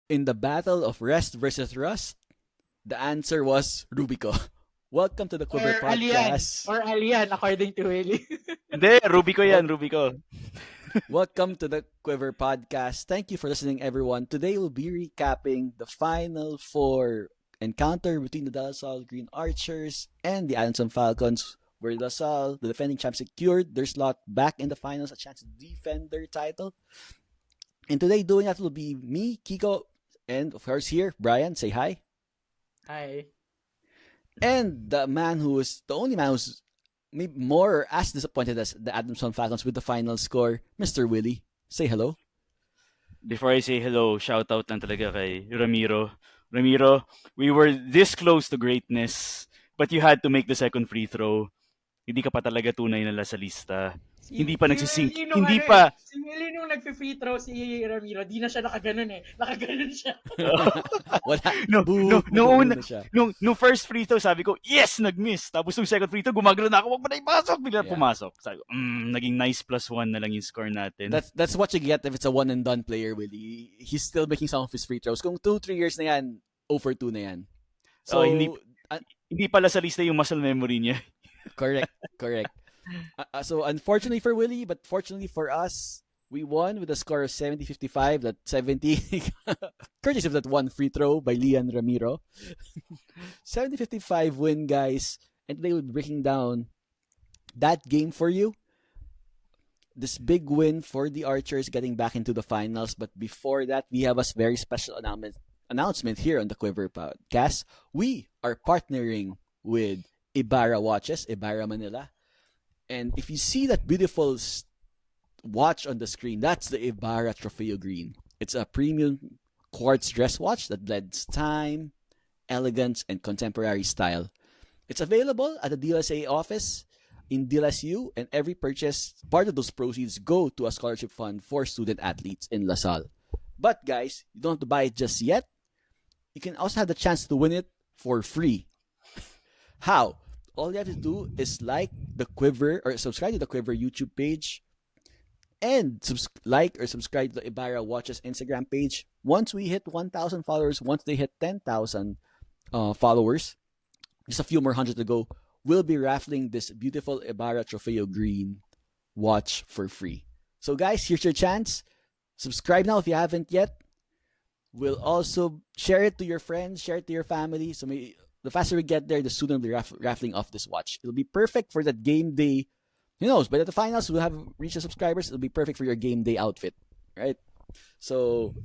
In the battle of Rest versus Rust, the answer was Rubico. Welcome to the Quiver Or Alian. Podcast. Or Alian, according to Willie. Hindi, Ruby ko Wel- yan, Ruby ko. Welcome to the Quiver Podcast. Thank you for listening, everyone. Today we'll be recapping the Final Four encounter between the De La Salle Green Archers and the Alanson Falcons, where De La Salle, the defending champs, secured their slot back in the finals, a chance to defend their title. And today, doing that will be me, Kiko, and of course here, Brian. Say hi. Hi. And the only man who's maybe more or as disappointed as the Adamson Falcons with the final score, Mr. Willie. Say hello. Before I say hello, shout out lang talaga kay Ramiro. Ramiro, we were this close to greatness, but you had to make the second free throw. Hindi ka pa talaga tunay na lasalista. Hindi pa nagsisink. Hindi pa. Si Willie nung nag-free throw si Ramiro, di na siya nakaganon eh. Nakaganon siya. Wala. No, Boo, no, na siya. nung first free throw, sabi ko, yes, nag-miss. Tapos nung second free throw, gumagano na ako, wag mo na ipasok. Bigla pumasok. Sabi ko, naging nice +1 na lang yung score natin. That's what you get if it's a one and done player, Willie. He's still making some of his free throws. Kung 2-3 years na yan, 0 for 2 na yan. So, hindi pala sa lista yung muscle memory niya. Correct. So unfortunately for Willie, but fortunately for us, we won with a score of 70-55. That 70, courtesy of that one free throw by Lian Ramiro. 70-55 win, guys. And today we'll be breaking down that game for you. This big win for the Archers getting back into the finals. But before that, we have a very special announcement here on the Quiver Podcast. We are partnering with Ibarra Watches, Ibarra Manila. And if you see that beautiful watch on the screen, that's the Ibarra Trofeo Green. It's a premium quartz dress watch that blends time, elegance, and contemporary style. It's available at the DLSA office in DLSU, and every purchase, part of those proceeds go to a scholarship fund for student athletes in La Salle. But guys, you don't have to buy it just yet. You can also have the chance to win it for free. How? All you have to do is like the Quiver or subscribe to the Quiver YouTube page and like or subscribe to the Ibarra Watches Instagram page. Once we hit 1,000 followers, once they hit 10,000 followers, just a few more hundred to go, we'll be raffling this beautiful Ibarra Trofeo Green watch for free. So guys, here's your chance. Subscribe now if you haven't yet. We'll also share it to your friends, share it to your family. So the faster we get there, the sooner we'll be raffling off this watch. It'll be perfect for that game day. Who knows? But at the finals, we'll have reached the subscribers. It'll be perfect for your game day outfit, right? So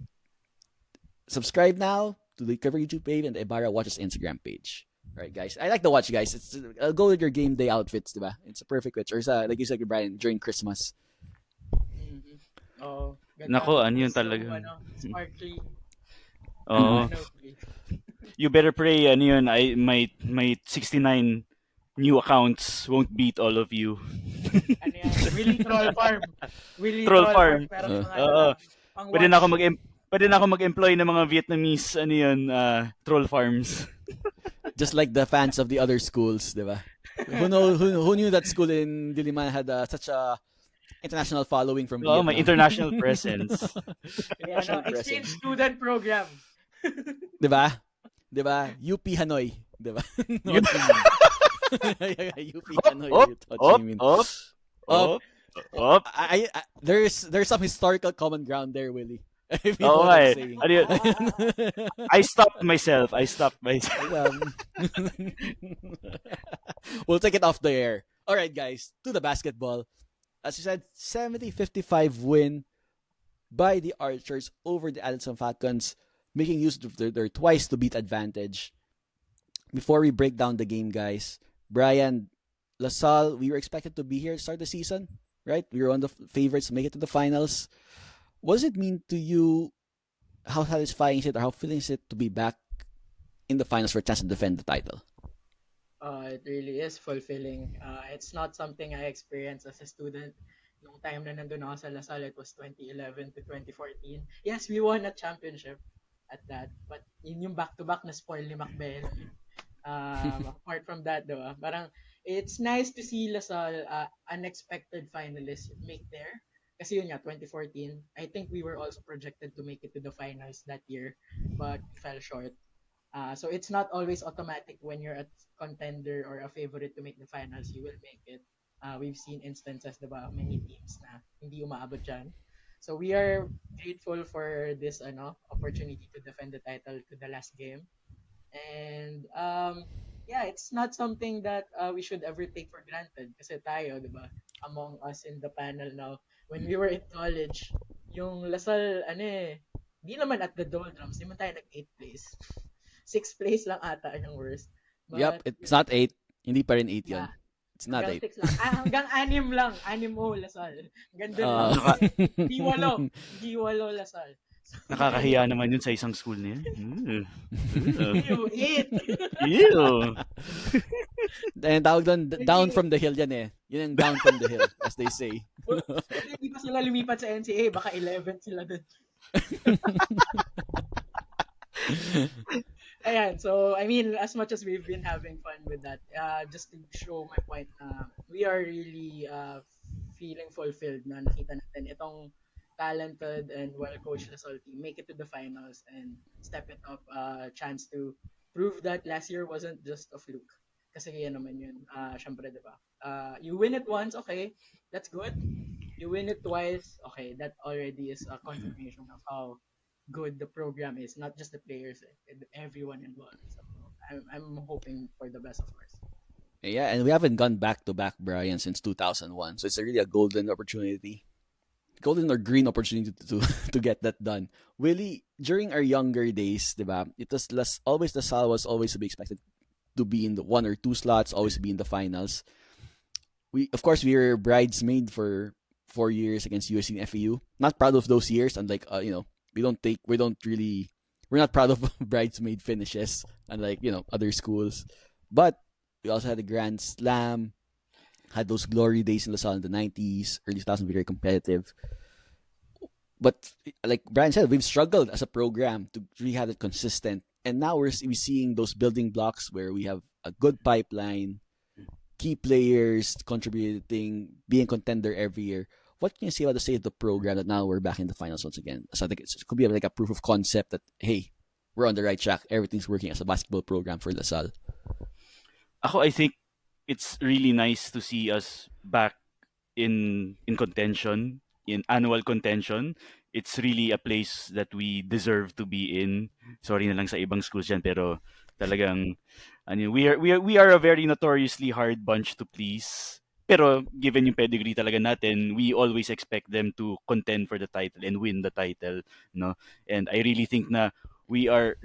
subscribe now to the Cover YouTube page and the Ibarra Watches Instagram page. Right, guys. I like the watch, guys. I'll go with your game day outfits, diba? It's a perfect watch. Or like you said, Brian, during Christmas. Mm-hmm. Oh, Nako, ano yun talaga? Sparkly. Oh. You better pray, ano yun, my 69 new accounts won't beat all of you. Ano yan? Willie Troll Farm. Willie Troll Farm. Pero Pwede na ako mag-employ ng mga Vietnamese, ano yun, troll farms. Just like the fans of the other schools, diba? Who knew that school in Diliman had such a international following from Vietnam? Oh, my international presence. Exchange student program. Diba? UP Hanoi. Diba? UP Hanoi. There's some historical common ground there, Willie. Oh, okay. I stopped myself. We'll take it off the air. All right, guys, to the basketball. As you said, 70-55 win by the Archers over the Alanson Falcons, making use of their twice to beat advantage. Before we break down the game, guys, Brian, La Salle, we were expected to be here to start the season, right? We were one of the favorites to make it to the finals. What does it mean to you? How satisfying is it, or how feeling is it to be back in the finals for a chance to defend the title? It really is fulfilling. It's not something I experienced as a student. Nung time na nandun ako sa La Salle, it was 2011 to 2014. Yes, we won a championship at that. But yung back-to-back na spoil ni Macbeth. Apart from that, parang it's nice to see La Salle unexpected finalists make there. Kasi yun nga, 2014, I think we were also projected to make it to the finals that year, but we fell short. So it's not always automatic when you're a contender or a favorite to make the finals, you will make it. We've seen instances, diba, many teams na hindi umaabot dyan. So we are grateful for this opportunity to defend the title to the last game. And yeah, it's not something that we should ever take for granted. Kasi tayo, di ba, among us in the panel now, when we were in college, yung Lasal, di naman at the doldrums, di man tayo nag-8th place. 6th place lang ata yung worst. Yep, But, it's not 8. Hindi pa rin 8 yun. yeah, It's not hanggang 8. 6 lang. Hanggang 6 lang. 6 Lasal. Hanggang dun lang. Naka, Di 8. Di 8 Lasal. So, nakakahiya naman yun sa isang school na yun. Ew, 8. Ew. And tawag doon, down from the hill yan eh. Yun yung down from the hill, as they say. Hindi pa sila lumipat sa NCAA, baka 11 sila dun. Ayan, so I mean, as much as we've been having fun with that, just to show my point, we are really feeling fulfilled na nakita natin itong talented and well-coached Lasol team make it to the finals and step it up chance to prove that last year wasn't just a fluke. Kasi yan naman yun, syempre, diba? You win it once, okay, that's good. You win it twice, okay, that already is a confirmation of how good the program is, not just the players, everyone involved. So I'm hoping for the best, of course. Yeah, and we haven't gone back to back, Brian, since 2001. So it's really a golden opportunity. Golden or green opportunity to to get that done. Willie, during our younger days, diba, it was less, always the Sal was always to be expected to be in the 1 or 2 slots, always be in the finals. We, of course, we were bridesmaid for 4 years against USC and FAU. Not proud of those years, unlike we're not proud of bridesmaid finishes, unlike other schools. But we also had a Grand Slam, had those glory days in LaSalle in the 90s, early 2000s, very competitive. But like Brian said, we've struggled as a program to really have it consistent. And now we're seeing those building blocks where we have a good pipeline, key players contributing, being contender every year. What can you say about the state of the program that now we're back in the finals once again? So I think it could be like a proof of concept that, hey, we're on the right track. Everything's working as a basketball program for LaSalle. I think it's really nice to see us back in contention, in annual contention. It's really a place that we deserve to be in. Sorry na lang sa ibang schools dyan, pero talagang we are a very notoriously hard bunch to please. Pero given yung pedigree talaga natin, we always expect them to contend for the title and win the title, no? And I really think na we are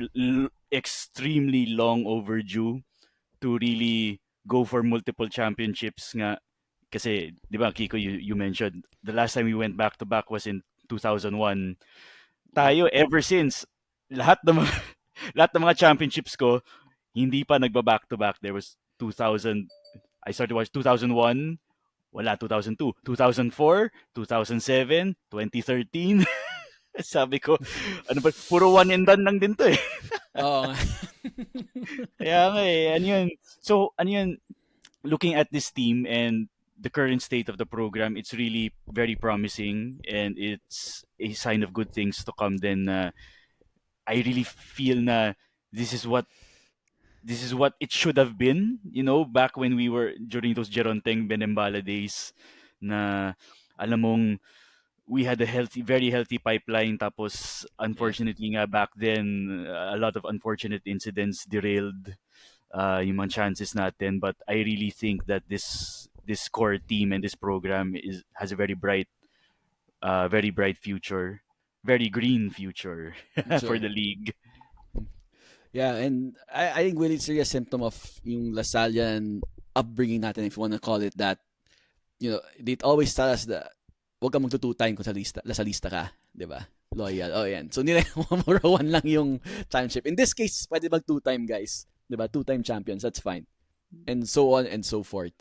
extremely long overdue to really go for multiple championships nga. Kasi, di ba, Kiko, you mentioned, the last time we went back-to-back was in 2001. Tayo, ever since, lahat ng mga, lahat ng mga championships ko, hindi pa nagba-back-to-back. There was 2000, I started watching 2001, wala, 2002, 2004, 2007, 2013. Sabi ko, ano ba, puro one and done lang din to eh. Oo. Kaya nga eh, ano yun. So, ano yun, looking at this team and the current state of the program, it's really very promising and it's a sign of good things to come. Then I really feel na this is what it should have been, back when we were during those Geronteng Benembala days na alam mong we had a very healthy pipeline, tapos unfortunately nga back then a lot of unfortunate incidents derailed yung mga chances natin, but I really think that this core team and this program has a very bright future, very green future for the league. Yeah, and I think really it's really a symptom of yung Lasallian upbringing natin, if you want to call it that. They always tell us that huwag ka magto-two-time kung Lasalista ka, di ba? Loyal. Oh, yan. So, nila one lang yung championship. In this case, pwede mag two-time, guys. Di ba? Two-time champions. That's fine. And so on and so forth.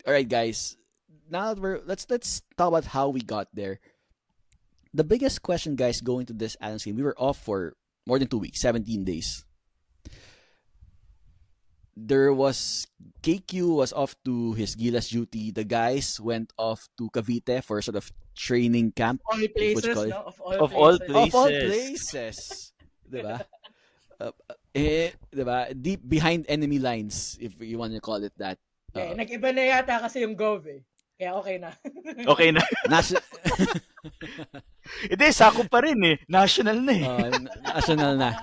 All right, guys. Now let's talk about how we got there. The biggest question, guys, going to this Adams game, we were off for more than 2 weeks, 17 days. there was KQ was off to his Gilas duty. The guys went off to Cavite for sort of training camp, All if what you places, call it. no? Of all Of all places. Of all places. places, diba? Diba? Deep behind enemy lines, if you want to call it that. Okay, Uh, nag-iba na yata kasi yung Gov eh. Kaya okay na. Okay na. nation- Hindi, sakop pa rin eh. National na eh. national na.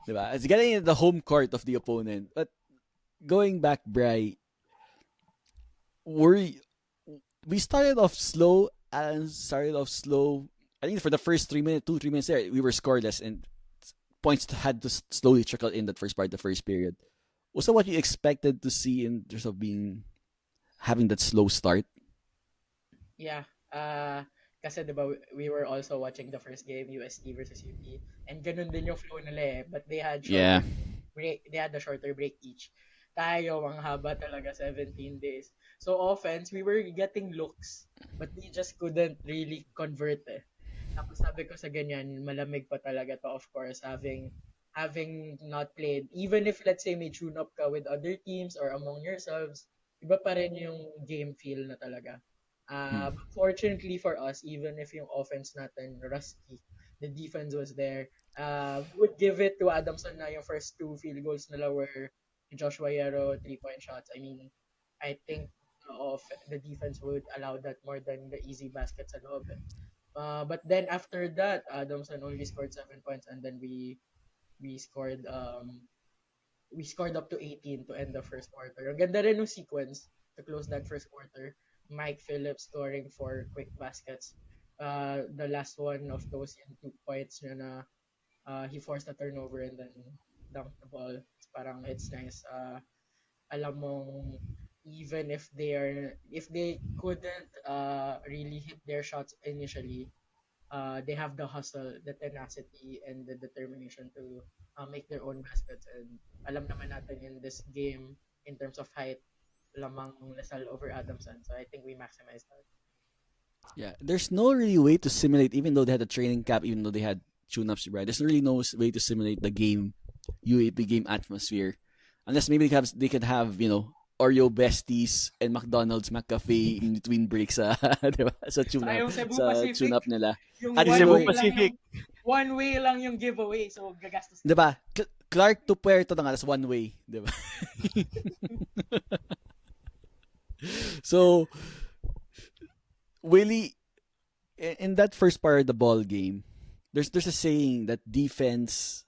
Diba? It's getting in the home court of the opponent. But going back, Bri, we started off slow. Alan started off slow. I think for the first 3 minutes, 2-3 minutes there, we were scoreless and points had to slowly trickle in that first part, the first period. Was that what you expected to see in terms of having that slow start? Yeah. Kasi diba, we were also watching the first game, UST versus UP. And ganun din yung flow nila eh. But they had Yeah. break, they had a shorter break each. Tayo, ang haba talaga, 17 days. So offense, we were getting looks, but we just couldn't really convert eh. Tapos sabi ko sa ganyan, malamig pa talaga to, of course, having not played. Even if, let's say, may tune up ka with other teams or among yourselves, iba pa rin yung game feel na talaga. But fortunately for us, even if yung offense natin rusty, the defense was there. Would give it to Adamson na yung first 2 field goals nila were Joshua Yero 3-point shots. I mean, I think of the defense would allow that more than the easy baskets sa loob. But then after that, Adamson only scored 7 points, and then we scored up to 18 to end the first quarter. Ang ganda rin yung sequence to close that first quarter. Mike Phillips scoring 4 quick baskets. The last one of those 2 points niya na he forced a turnover and then dunked the ball. It's parang it's nice. Alam mong even if they couldn't really hit their shots initially, they have the hustle, the tenacity, and the determination to make their own baskets. And alam naman natin in this game, in terms of height, lamang Lasal over Adamson. So I think we maximized that. Yeah, there's no really way to simulate, even though they had a training camp, even though they had tune-ups, right? There's really no way to simulate the game, UAP game atmosphere, unless maybe they could have Oreo besties and McDonald's McCafe in between breaks diba? Sa tune-up, Yung Cebu sa Pacific, tune-up nila. yung At Di one Cebu way, Pacific. one way lang yung giveaway, so gagastos. diba? Clark to Puerto na nga, that's one way, diba? So, Willie, in that first part of the ball game, there's a saying that there's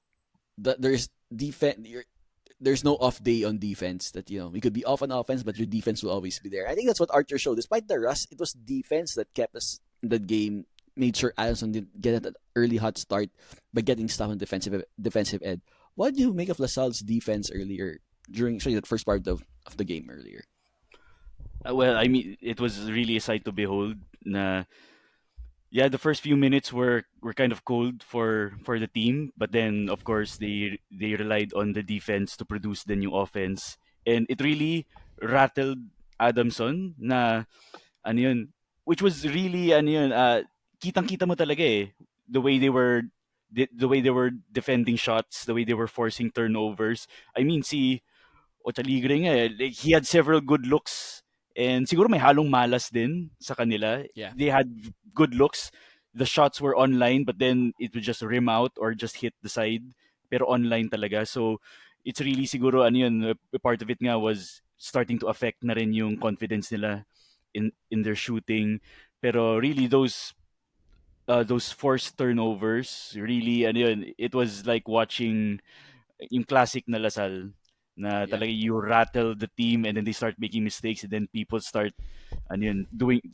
no off day on defense. That we could be off on offense, but your defense will always be there. I think that's what Archer showed. Despite the rust, it was defense that kept us in the game. Made sure Allison didn't get an early hot start by getting stuff on defensive end. What do you make of LaSalle's defense earlier during that first part of the game earlier? Well, I mean, it was really a sight to behold. Na, yeah, the first few minutes were kind of cold for the team, but then of course they relied on the defense to produce the new offense, and it really rattled Adamson na ano yun, which was really ano yun, kitang-kita mo talaga eh the way they were defending shots, the way they were forcing turnovers. I mean, si Ochaligre nga eh, like, he had several good looks and siguro may halong malas din sa kanila. Yeah. They had good looks. The shots were online but then it would just rim out or just hit the side. Pero online talaga. So it's really siguro ano yun, a part of it nga was starting to affect na rin yung confidence nila in their shooting. Pero really those forced turnovers, really ano yun, it was like watching yung classic na Lasal na talaga you rattle the team and then they start making mistakes and then people start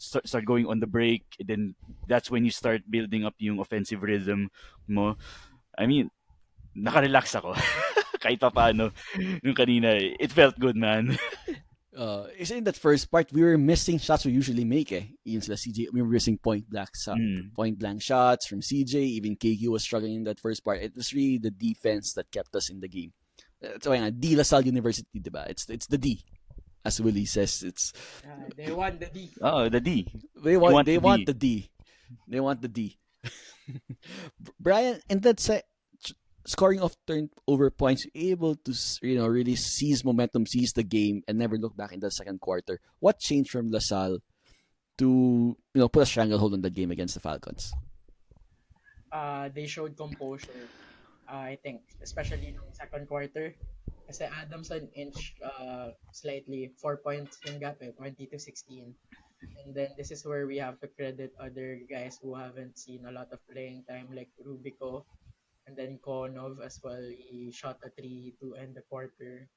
start going on the break and then that's when you start building up yung offensive rhythm mo. I mean, naka-relax ako kahit pa paano nung kanina. It felt good, man. In that first part, we were missing shots we usually make. Even sila CJ, we were missing point blank shots from CJ. Even KQ was struggling in that first part. It was really the defense that kept us in the game. That's why D LaSalle University, diba? It's the D, as Willie says. It's they want the D. Oh, the D. They want the D. They want the D. Brian, in that scoring off turnover points, able to really seize momentum, seize the game, and never look back in the second quarter. What changed from LaSalle to put a stranglehold on the game against the Falcons? They showed composure. I think, especially in the second quarter. Kasi Adamson inched slightly, 4 points yung gap 20 to 16. And then this is where we have to credit other guys who haven't seen a lot of playing time, like Rubico, and then Konov as well. He shot a three to end the quarter.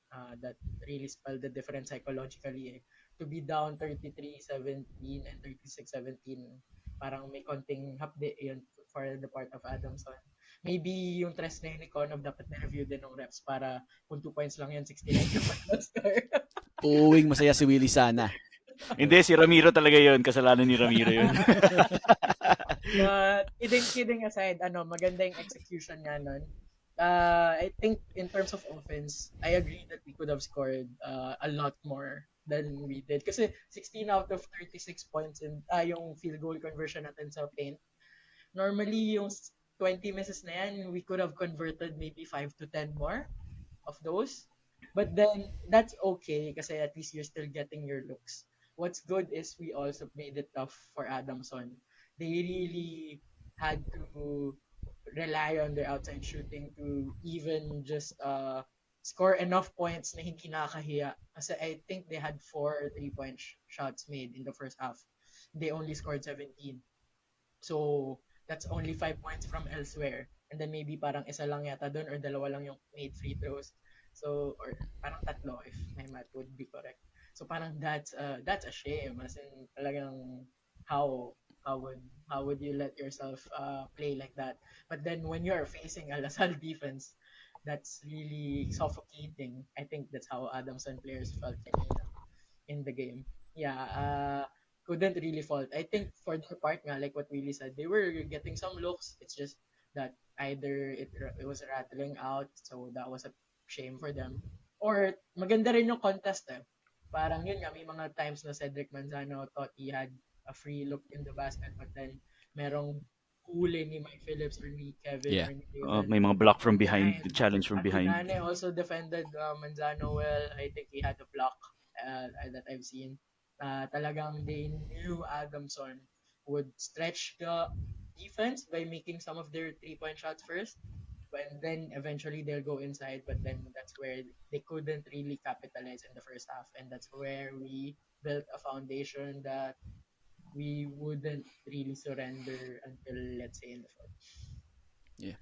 That really spelled the difference psychologically. To be down 33-17 and 36-17, parang may konting hapde yun for the part of Adamson. Maybe yung tres na yun ni Konov dapat na-review din ng reps para kung 2 points lang yun, 69 naman na score. Uuwing masaya si Willie sana. Hindi, si Ramiro talaga yun. Kasalanan ni Ramiro yun. But kidding aside, maganda yung execution nga nun. I think in terms of offense, I agree that we could have scored a lot more than we did. Kasi 16 out of 36 points in yung field goal conversion natin sa paint. Normally, yung 20 misses na yan, we could have converted maybe 5 to 10 more of those. But then, that's okay kasi at least you're still getting your looks. What's good is we also made it tough for Adamson. They really had to rely on their outside shooting to even just score enough points na hindi nakakahiya. Kasi I think they had 4 3-point shots made in the first half. They only scored 17. So, that's only 5 points from elsewhere. And then maybe parang isa lang yata dun or dalawa lang yung made free throws. So, or parang tatlo if my math would be correct. So parang that's a shame. As in talagang how would you let yourself play like that? But then when you're facing a LaSalle defense, that's really suffocating. I think that's how Adamson players felt in the game. Yeah, couldn't really fault. I think for their part nga, like what Willie said, they were getting some looks. It's just that either it was rattling out, so that was a shame for them. Or maganda rin yung contest Parang yun nga, may mga times na Cedric Manzano thought he had a free look in the basket but then merong huli ni Mike Phillips or ni Kevin Yeah. or ni Leonel. May mga block from behind, the challenge from behind. Atinane also defended Manzano well. I think he had a block that I've seen. Talagang they knew Adamson would stretch the defense by making some of their 3-point shots first. And then eventually they'll go inside, but then that's where they couldn't really capitalize in the first half, and that's where we built a foundation that we wouldn't really surrender until, let's say, in the fourth. Yeah.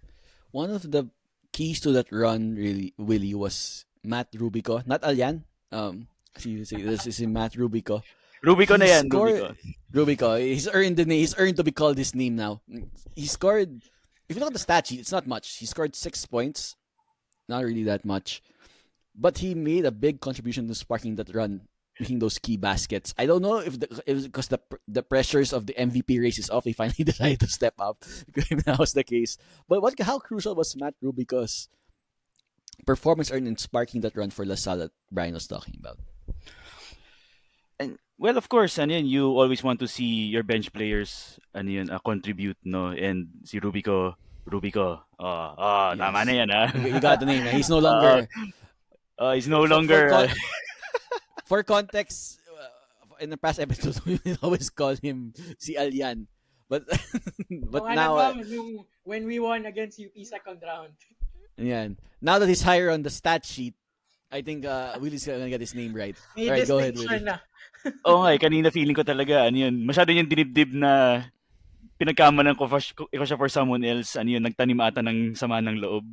One of the keys to that run, really, Willie, was Matt Rubico, not Alyan. This is Matt Rubico. Rubico na yan, Rubico. He's earned the name. He's earned to be called this name now. He scored. If you look at the stat sheet, it's not much. He scored 6 points. Not really that much. But he made a big contribution to sparking that run, making those key baskets. I don't know if because the pressures of the MVP race is off, he finally decided to step up. That was the case. But how crucial was Matt Rubico's performance in sparking that run for LaSalle that Brian was talking about? And well, of course, you always want to see your bench players contribute, no? And si Rubico, Yes. tama na yan, You got the name. He's no longer. He's no longer. For context, in the past episodes, we always call him si Alyan. But now, when we won against UP second round. Yan. Now that he's higher on the stat sheet, I think Willie's gonna get his name right. May Alright, go ahead, distinction Willie. na. Oo nga, kanina feeling ko talaga, masyado yung dinibdib na pinagkamalan ko siya for someone else, nagtanim ata ng sama ng loob.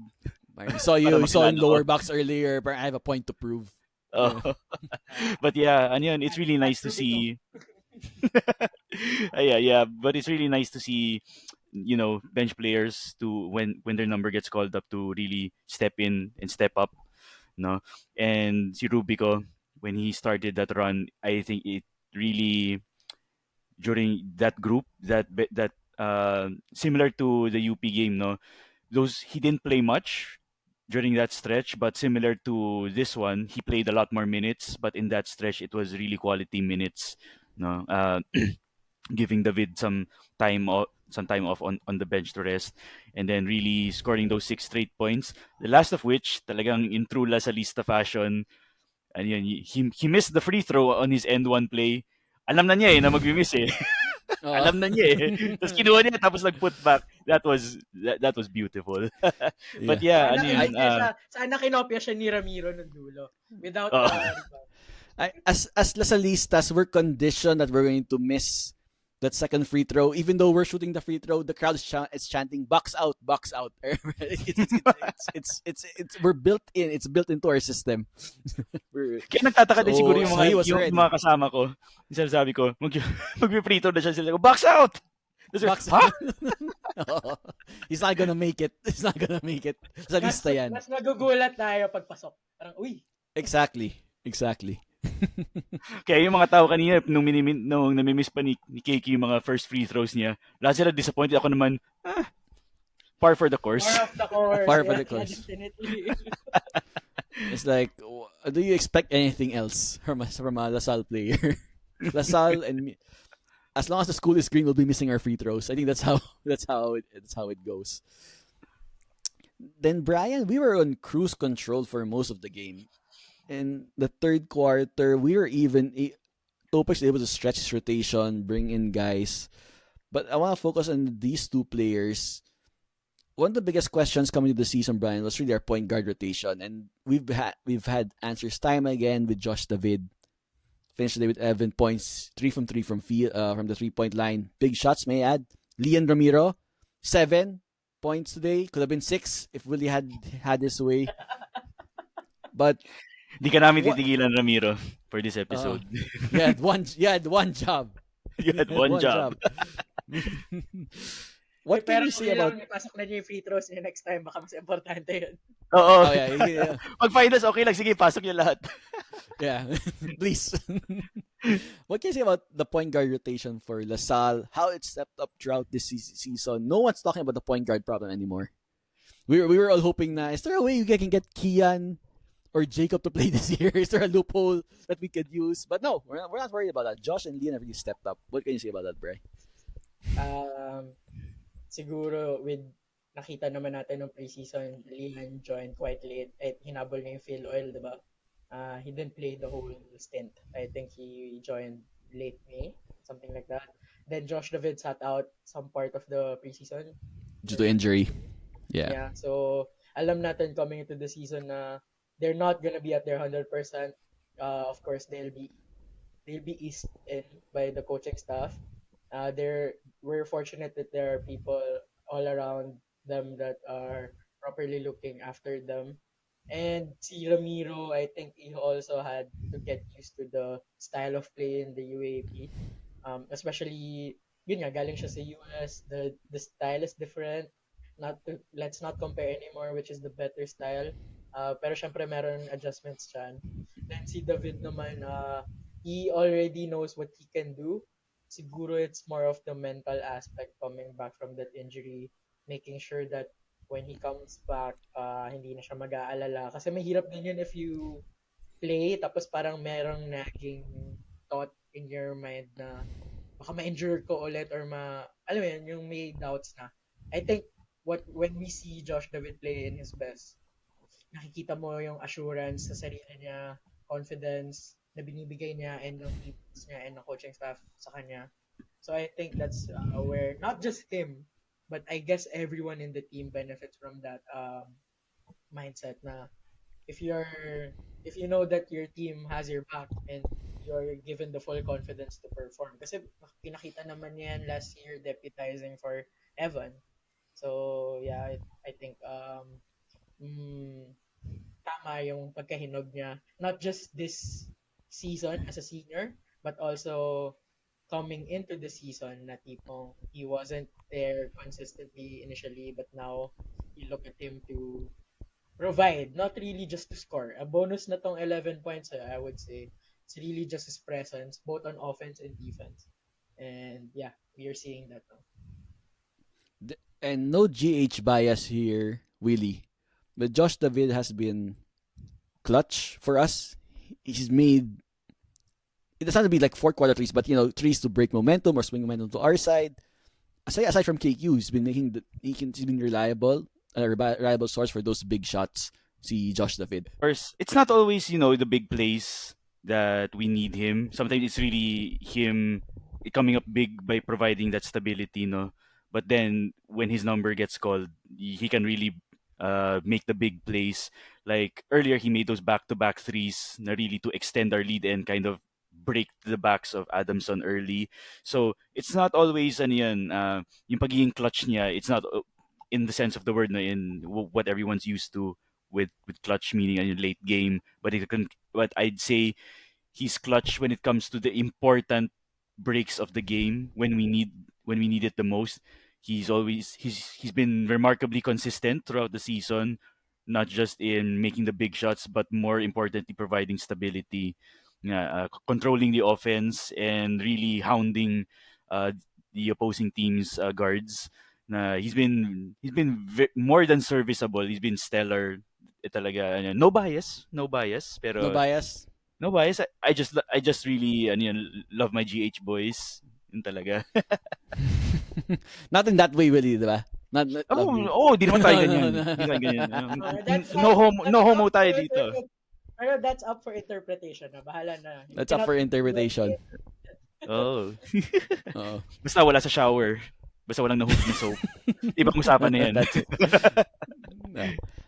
We saw you in lower box earlier, but I have a point to prove. But yeah, it's really nice to see. yeah, but it's really nice to see, bench players to when their number gets called up to really step in and step up, no? And si Rubico, when he started that run, I think it really during that group that similar to the UP game, no, he didn't play much during that stretch, but similar to this one, he played a lot more minutes. But in that stretch, it was really quality minutes, no. giving David some time off on the bench to rest, and then really scoring those 6 straight points. The last of which, talagang in true La Salista fashion, and yun, he missed the free throw on his end one play. Alam na niya na magmi-miss eh. Oo. Alam na niya eh. Tapos kinuha niya, tapos nag-put back. That was beautiful. But Yeah. yeah, Sana ano yun, kinopya siya, sana kinopya siya ni Ramiro ng dulo. Without oh, rebound. As Lasalistas, we're conditioned that we're going to miss that second free throw. Even though we're shooting the free throw, the crowd is chanting "box out, box out." We're built in. It's built into our system. kaya nagtataka din siguro yung So mga, he was yung ready. mga kasama ko. Yung sinasabi ko, mag-free throw na siya, sila ko, box out! Tapos, Box ha? He's not gonna make it. He's not gonna make it. Lasista yan. Mas nagugulat tayo pagpasok. Parang, uy, Exactly. Kaya yung mga tao kanina, nung namimiss pa ni Keiki yung mga first free throws niya, lahat sila disappointed. Ako naman, par for the course. Par of the course. Par for the Yeah, course. definitely. It's like, do you expect anything else from a LaSalle player? LaSalle and as long as the school is green, we'll be missing our free throws. I think that's how it goes. Then Brian, we were on cruise control for most of the game. In the third quarter, we were even Topex able to stretch his rotation, bring in guys. But I want to focus on these two players. One of the biggest questions coming to the season, Brian, was really our point guard rotation, and we've had answers time again with Josh David. Finished today with 11 points, 3 from 3 from the 3-point line. Big shots, may I add. Lian Ramiro, 7 points today. Could have been 6 if Willie had his way. But Di ka namin titigilan, Ramiro, for this episode. you had one job. You had one job. What can Pero you say about? pasok na niyo yung free throws niya next time, baka mas importante yun. Oo. Oh yeah. Pag finals, okay lang. Sige, pasok niyo lahat. Yeah, please. What can you say about the point guard rotation for LaSalle? How it stepped up throughout this season? No one's talking about the point guard problem anymore. We were all hoping na, is there a way you can get Kian or Jacob to play this year? Is there a loophole that we could use? But no, we're not worried about that. Josh and Lian have really stepped up. What can you say about that, Bray? Siguro with nakita naman natin ng preseason, Lian joined quite late at hinabol niya yung Phil Oil, diba? He didn't play the whole stint. I think he joined late May, something like that. Then Josh David sat out some part of the preseason. Due to injury. Yeah. Yeah, so alam natin coming into the season na they're not gonna be at their 100%. Of course, they'll be eased in by the coaching staff. We're fortunate that there are people all around them that are properly looking after them. And si Ramiro, I think he also had to get used to the style of play in the UAP. Especially, yun nga, galing siya sa US. The style is different. Let's not compare anymore which is the better style. Pero syempre meron adjustments dyan. Then si David naman, he already knows what he can do. Siguro it's more of the mental aspect coming back from that injury, making sure that when he comes back, hindi na siya mag-aalala. Kasi mahirap din yun if you play, tapos parang merong nagging thought in your mind na baka ma-injure ko ulit or alam mo yun, yung may doubts na. I think when we see Josh David play in his best, nakikita mo yung assurance sa sarili niya, confidence na binibigay niya and ng teams niya and ng coaching staff sa kanya. So I think that's where not just him, but I guess everyone in the team benefits from that mindset na if you know that your team has your back and you're given the full confidence to perform. Kasi pinakita naman yan last year deputizing for Evan. So yeah, I think tama yung pagkahinog niya. Not just this season as a senior, but also coming into the season na tipong he wasn't there consistently initially, but now you look at him to provide, not really just to score. A bonus na tong 11 points, I would say. It's really just his presence, both on offense and defense. And yeah, we are seeing that now. And no GH bias here, Willie. But Josh David has been clutch for us. He's made it doesn't have to be like fourth quarter threes, but threes to break momentum or swing momentum to our side. Aside from KQ, he's been reliable, a reliable source for those big shots. Si Josh David. Course, it's not always, the big plays that we need him. Sometimes it's really him coming up big by providing that stability, no. But then when his number gets called, he can really make the big plays. Like earlier, he made those back-to-back threes na really to extend our lead and kind of break the backs of Adamson early. So it's not always yung pagiging clutch niya. It's not in the sense of the word, no, in what everyone's used to with clutch meaning in late game, but I'd say he's clutch when it comes to the important breaks of the game when we need it the most. He's been remarkably consistent throughout the season, not just in making the big shots, but more importantly providing stability, controlling the offense and really hounding uh, the opposing team's guards. He's been more than serviceable. He's been stellar. Talaga no bias, no bias, No pero bias. no bias. I just really love my GH boys. Yun talaga. Not in that way, really, di ba? Not love you. Di naman tayo No, ganyan. no, Di tayo ganyan. That's No that's homo up tayo for dito. pero that's up for interpretation. Na. Bahala na. You That's up cannot for do interpretation. it. Oh. Oo. Basta wala sa shower. Basta walang nahulog na soap. Ibang usapan na yan. That's it.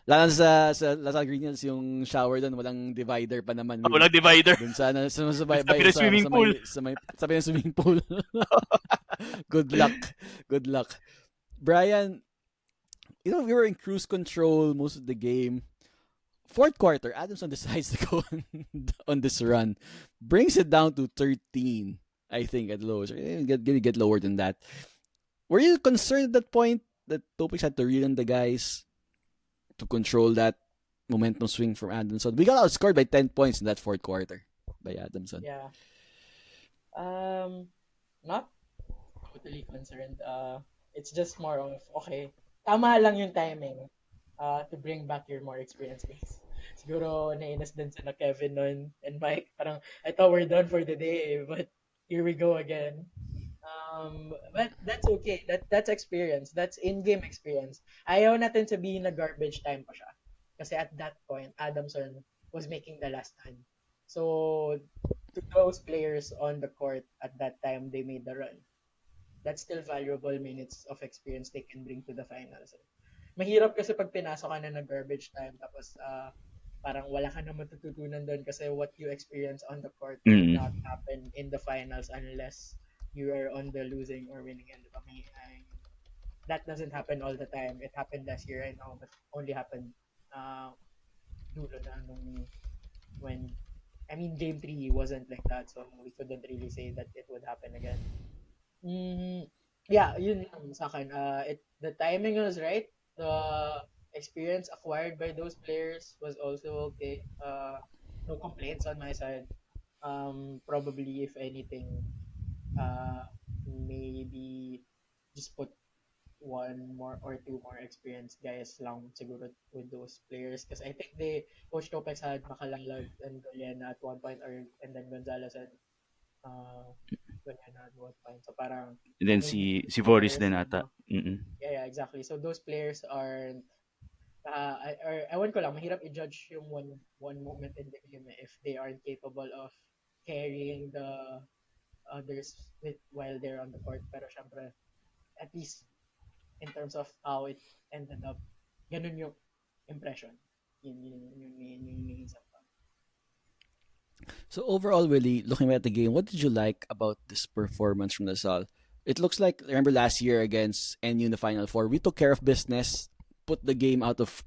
Lalo sa Lasal Green Hills, yung shower doon, walang divider pa naman. Walang divider. Dun sa Tabi ng swimming pool. Sabi ng swimming pool. Good luck. Good luck. Brian, we were in cruise control most of the game. Fourth quarter, Adamson decides to go on this run. Brings it down to 13, I think, at lowest. Get lower than that. Were you concerned at that point that Topics had to reel in the guys to control that momentum swing from Adamson? We got outscored by 10 points in that fourth quarter by Adamson. Yeah. Not totally concerned. It's just more of, okay, tama lang yung timing to bring back your more experienced guys. Siguro nainis din sila Kevin nun and Mike. Parang, I thought we're done for the day, but here we go again. But that's okay. That's experience. That's in-game experience. Ayaw natin sabihin na garbage time pa siya. Kasi at that point, Adamson was making the last stand. So, to those players on the court at that time, they made the run. That's still valuable minutes of experience they can bring to the finals. Mahirap kasi pag pinasok ka na ng garbage time tapos parang wala ka na matututunan doon kasi what you experience on the court will not happen in the finals unless you are on the losing or winning end. That doesn't happen all the time. It happened last year, I know, but only happened dulo na nung when game 3 wasn't like that, so we couldn't really say that it would happen again. Yeah, yun lang sa akin. The timing was right. The experience acquired by those players was also okay. No complaints on my side. Probably, if anything, maybe just put one more or two more experienced guys lang siguro with those players because I think Coach Topex had Makalalag and Goliana at one point and then Gonzalez and Goliana at one point. So parang And then si Boris din ata. Yeah, exactly. So those players are ewan ko lang, mahirap i-judge yung one moment in the game if they aren't capable of carrying the others while they're on the court. Pero syempre, at least in terms of how it ended up, ganun yung impression. Yun iniisip ko. So overall, Willie, looking at the game, what did you like about this performance from Lasal? It looks like, remember last year against NU in the Final Four, we took care of business, put the game out of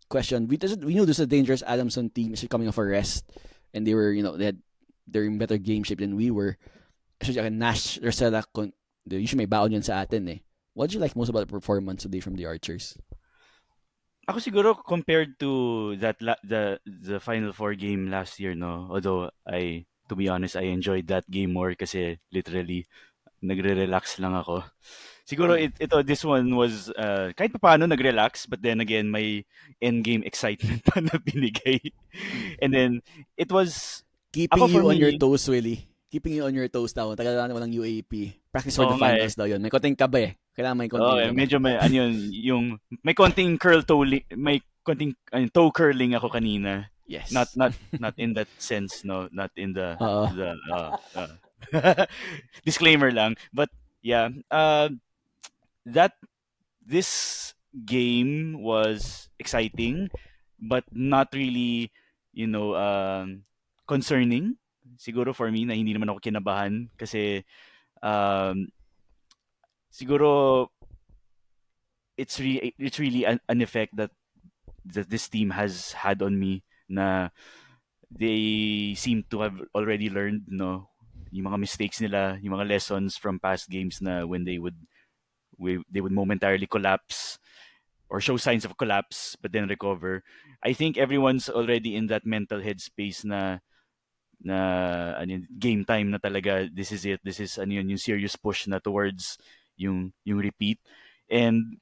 question. We knew this was a dangerous Adamson team, especially coming off a rest, and they're in better game shape than we were. Especially Nash, Rosella, usually may baon yun sa atin eh. What did you like most about the performance today from the Archers? Ako siguro compared to the Final Four game last year, no. Although to be honest, I enjoyed that game more kasi literally nagre-relax lang ako. Siguro this one was kahit paano nag-relax, but then again may end game excitement pa na binigay. And then it was keeping you on your toes, Willie. keeping you on your toes daw. Tagal na walang UAP. Practice for Oo the nga eh. finals daw yun. May konting kaba eh. Kailangan may Oo, konting kaba. medyo may ano yun, yung may konting may konting toe curling ako kanina. Not Yes. not not in that sense, no, not in Oo. the disclaimer lang. But yeah, that this game was exciting, but not really, you know, concerning. Siguro for me na hindi naman ako kinabahan kasi um, siguro it's really an effect that this team has had on me na they seem to have already learned, no, yung mga mistakes nila, yung mga lessons from past games na when they would momentarily collapse or show signs of collapse but then recover. I think everyone's already in that mental headspace na ano yun, game time na talaga, this is it, this is ano yun, yung serious push na towards yung repeat. And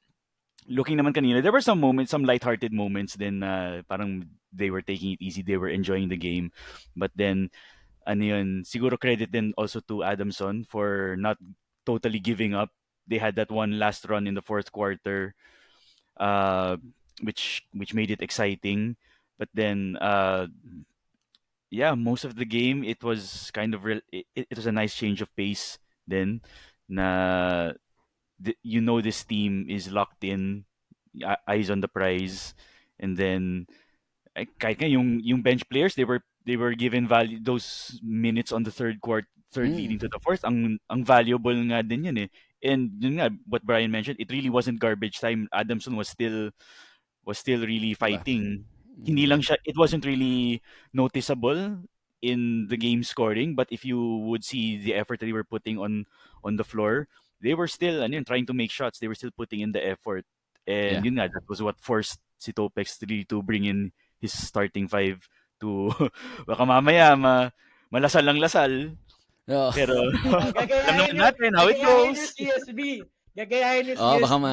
looking naman kanina, there were some moments, some lighthearted moments then parang they were taking it easy, they were enjoying the game. But then ano yun, siguro credit then also to Adamson for not totally giving up. They had that one last run in the fourth quarter, uh, which made it exciting. But then, yeah, most of the game it was kind of it was a nice change of pace. Then, na you know this team is locked in, eyes on the prize, and then kahit nga yung bench players they were given value those minutes on the third Mm. leading to the fourth ang valuable nga din yun eh. And yun nga what Brian mentioned, it really wasn't garbage time. Adamson was still really Diba? fighting. Hindi Mm. lang siya, it wasn't really noticeable in the game scoring, but if you would see the effort that they were putting on the floor, they were still ano yun, trying to make shots. They were still putting in the effort. And Yeah. yun nga, that was what forced si Topex really to bring in his starting five to baka mamaya malasal lang lasal. Oo. Pero alam Gagayahin naman ni natin how it gagayahin ni goes. CSB. Gagayahin ni Oo, baka CSB.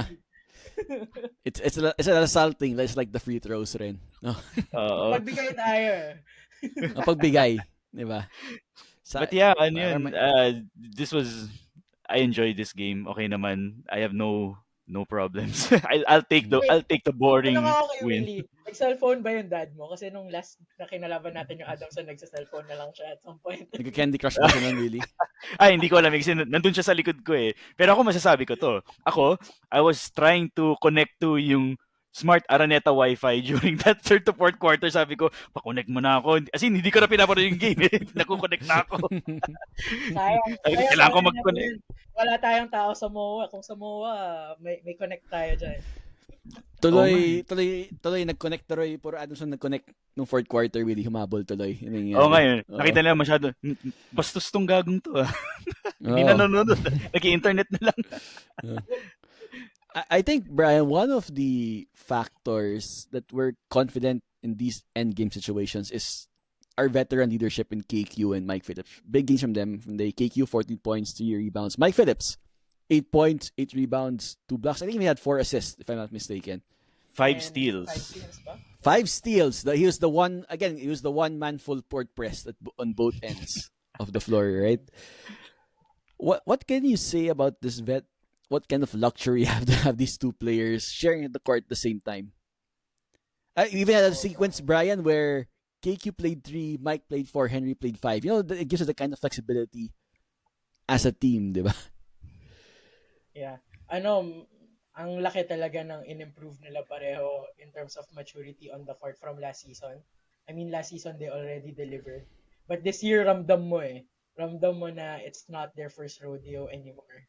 it's assaulting. It's like the free throws rin. No? Oo. Pagbigay tayo. Mapagbigay. Diba? But yeah, ano Para yun, may, this was, I enjoyed this game. Okay naman. I have no problems. Wait, I'll take the tanong boring ako kay win. Willie. Nag-cellphone ba yung dad mo? Kasi nung last na kinalaban natin yung Adamson, nagsa-cellphone na lang siya at some point. nagka-Candy Crush ba siya nun, Willie? Ay, hindi ko alam kasi nandun siya sa likod ko eh. Pero ako masasabi ko to. Ako, I was trying to connect to yung smart Araneta Wi-Fi during that third to fourth quarter. Sabi ko, pa-connect mo na ako. As in, hindi ko na pinapanood yung game eh. Nakukonect na ako. Sayang. Sabi ko, Sayang kailangan ko talaga mag-connect. natin. Wala tayong tao sa MOA. Kung sa MOA, may connect tayo dyan. Oo nga tuloy nag-connect tuloy. Puro Adamson nag-connect nung fourth quarter, Willie. Humabol tuloy. Yun ang Oo nga nangyari. yun. Oo. Nakita nila masyado. Bastos tong gagong to ah. Hindi Oo. na nanonood. Nag-internet na lang. I think, Brian, one of the factors that we're confident in these end game situations is our veteran leadership in KQ and Mike Phillips. Big games from them. From the KQ, 14 points, 3 rebounds. Mike Phillips, 8 points, 8 rebounds, 2 blocks. I think he had 4 assists, if I'm not mistaken. 5 And steals. 5 steals ba? 5 steals. He was the one man full court press on both ends of the floor, right? What can you say about this vet? What kind of luxury you have to have these two players sharing the court at the same time? I even had a sequence, Brian, where KQ played 3, Mike played 4, Henry played 5. You know, it gives us the kind of flexibility as a team, di ba? Yeah. Ang laki talaga ng in-improve nila pareho in terms of maturity on the court from last season. I mean, last season they already delivered. But this year, ramdam mo eh. Ramdam mo na it's not their first rodeo anymore.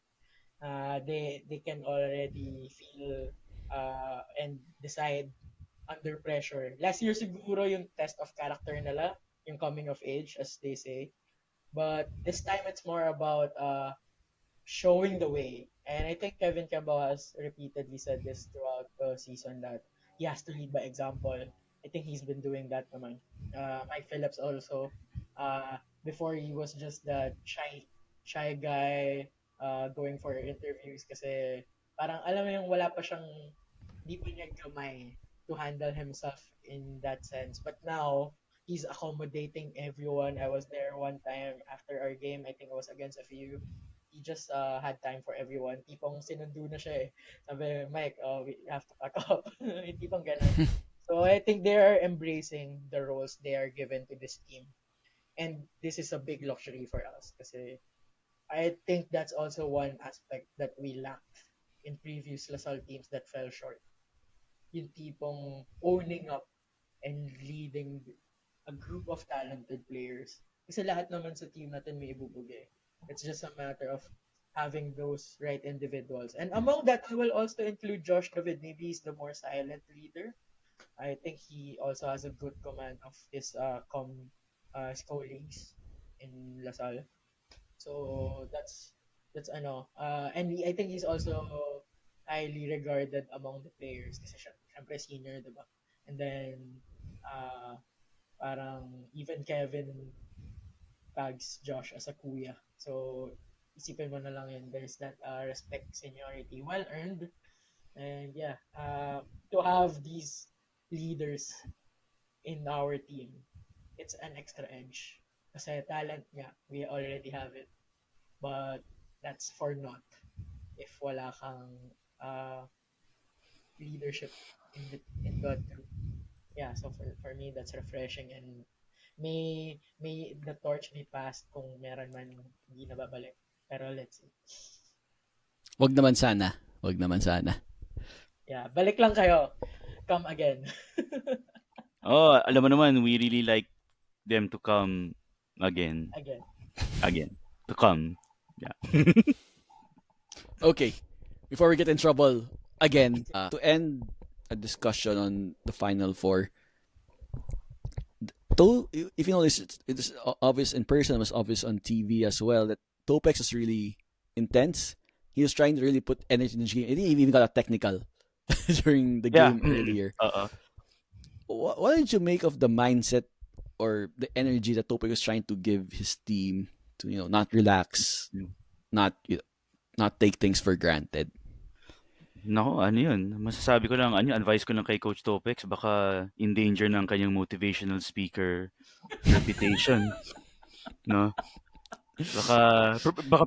They can already feel and decide under pressure. Last year siguro yung test of character nila, yung coming of age, as they say. But this time it's more about showing the way. And I think Kevin Campbell has repeatedly said this throughout the season that he has to lead by example. I think he's been doing that naman. Mike Phillips also. Before he was just the shy guy going for interviews kasi parang alam mo yung wala pa siyang di pa niya gamay to handle himself in that sense. But now, he's accommodating everyone. I was there one time after our game. I think it was against FU. He just had time for everyone. Tipong sinundo na siya eh. Sabi, Mike, we have to pack up. Tipong ganun. So I think they are embracing the roles they are given to this team. And this is a big luxury for us kasi I think that's also one aspect that we lacked in previous Lasal teams that fell short. Yung tipong owning up and leading a group of talented players. Kasi lahat naman sa team natin may ibubog eh. It's just a matter of having those right individuals. And among that, I will also include Josh David. Maybe he's the more silent leader. I think he also has a good command of his colleagues in Lasal. So that's and I think he's also highly regarded among the players kasi syempre senior, 'di ba? And then uh parang even Kevin tags Josh as a kuya. So isipin mo na lang yun. There's that respect, seniority, well earned. And yeah, to have these leaders in our team, it's an extra edge. Kasi talent nga, we already have it. But that's for naught if wala kang uh, leadership in God through. Yeah, so for me that's refreshing and may the torch be passed kung meron man hindi nababalik. Pero let's see. Wag naman sana. Wag naman sana. Yeah, balik lang kayo. Come again. Oh, alam mo naman, we really like them to come again. Again. Again. To come. Yeah. Okay. Before we get in trouble again, to end a discussion on the Final Four, if you know this, it's obvious in person, it was obvious on TV as well that Topex is really intense. He was trying to really put energy in the game. He even got a technical during the Yeah. game earlier. Uh-uh. What did you make of the mindset or the energy that Topic was trying to give his team to not relax, not not take things for granted? Nako, ano yun, masasabi ko lang, advice ko lang kay Coach Topex, baka in danger ng kanyang motivational speaker reputation, no? Baka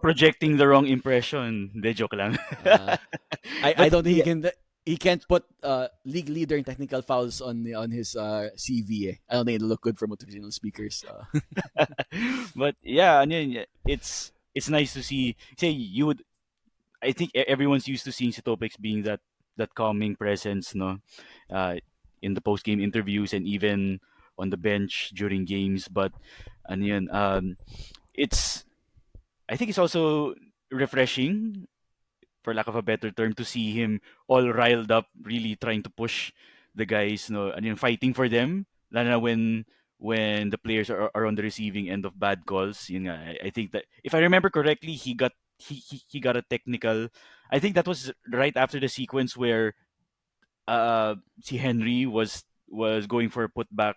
projecting the wrong impression. De, joke lang. I But don't think yeah, he can't put league leader in technical fouls on his CV. I don't think it'll look good for motivational speakers. but yeah, ano yun, it's nice to see. Say you would, I think everyone's used to seeing si Topex being that calming presence, no, uh, in the post game interviews and even on the bench during games. But ano yun, it's I think it's also refreshing, for lack of a better term, to see him all riled up, really trying to push the guys, no, and fighting for them, lalo na when the players are on the receiving end of bad calls. Yun nga, I think that if I remember correctly, he got a technical. I think that was right after the sequence where si Henry was going for a putback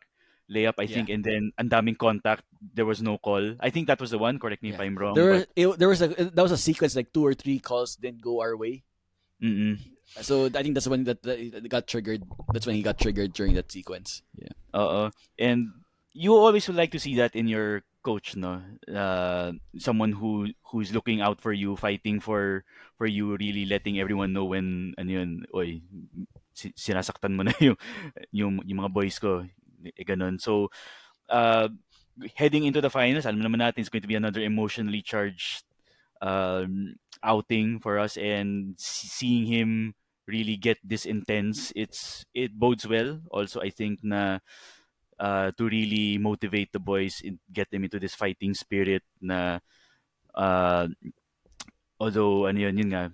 layup, I Yeah, think, and then ang daming contact. There was no call. I think that was the one. Correct me if yeah. I'm wrong, but There was a sequence like two or three calls didn't go our way. mm-mm. So I think that's when that got triggered. That's when he got triggered during that sequence. Yeah. And you always would like to see that in your coach, no? Someone who's looking out for you, fighting for you, really letting everyone know when ano yun, oy, sinasaktan mo na yung mga boys ko, ganun. So, uh, heading into the finals, alam naman natin it's going to be another emotionally charged outing for us, and seeing him really get this intense, it bodes well. Also, I think na to really motivate the boys and get them into this fighting spirit na uh, although ano yun nga,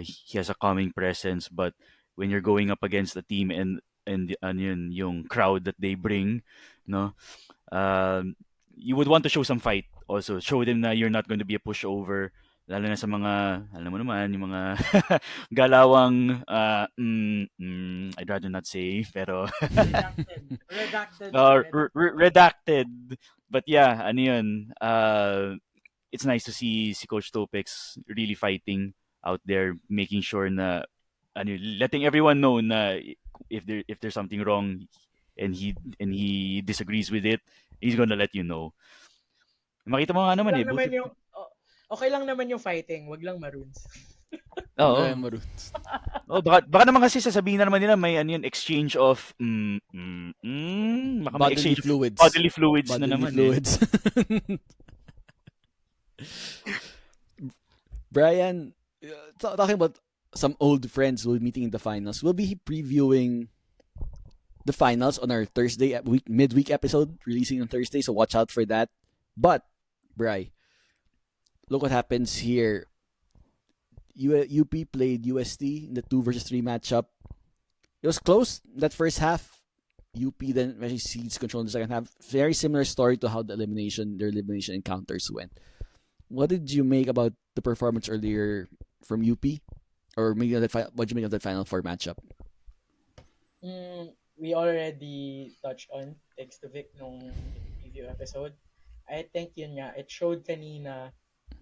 he has a calming presence, but when you're going up against a team and ano yun, yung crowd that they bring, no, um, you would want to show some fight also. Show them na you're not going to be a pushover. Lalo na sa mga, alam mo naman, yung mga galawang, I'd rather not say, pero, Redacted. redacted. But yeah, ano yun, it's nice to see si Coach Topex really fighting out there, making sure na, ano, letting everyone know na if there's something wrong, and he disagrees with it, he's gonna let you know. Makita mo nga Okay naman lang eh, naman buti. yung okay lang naman yung fighting, wag lang maroons. Oo. Maroons. Oh, baka naman kasi sasabihin na naman nila may ano yun, exchange of baka may Bodily exchange of fluids. bodily fluids na Bodily naman eh. fluids. Brian, talking about some old friends we'll be meeting in the finals. We'll be previewing the finals on our Thursday midweek episode, releasing on Thursday. So watch out for that. But, Bri, look what happens here. UP played UST in the 2 versus 3 matchup. It was close that first half. UP then eventually seized control in the second half. Very similar story to how their elimination encounters went. What did you make about the performance earlier from UP? Or maybe what did you make of that Final Four matchup? We already touched on Takes to Vic nung preview episode. I think yun nga, it showed kanina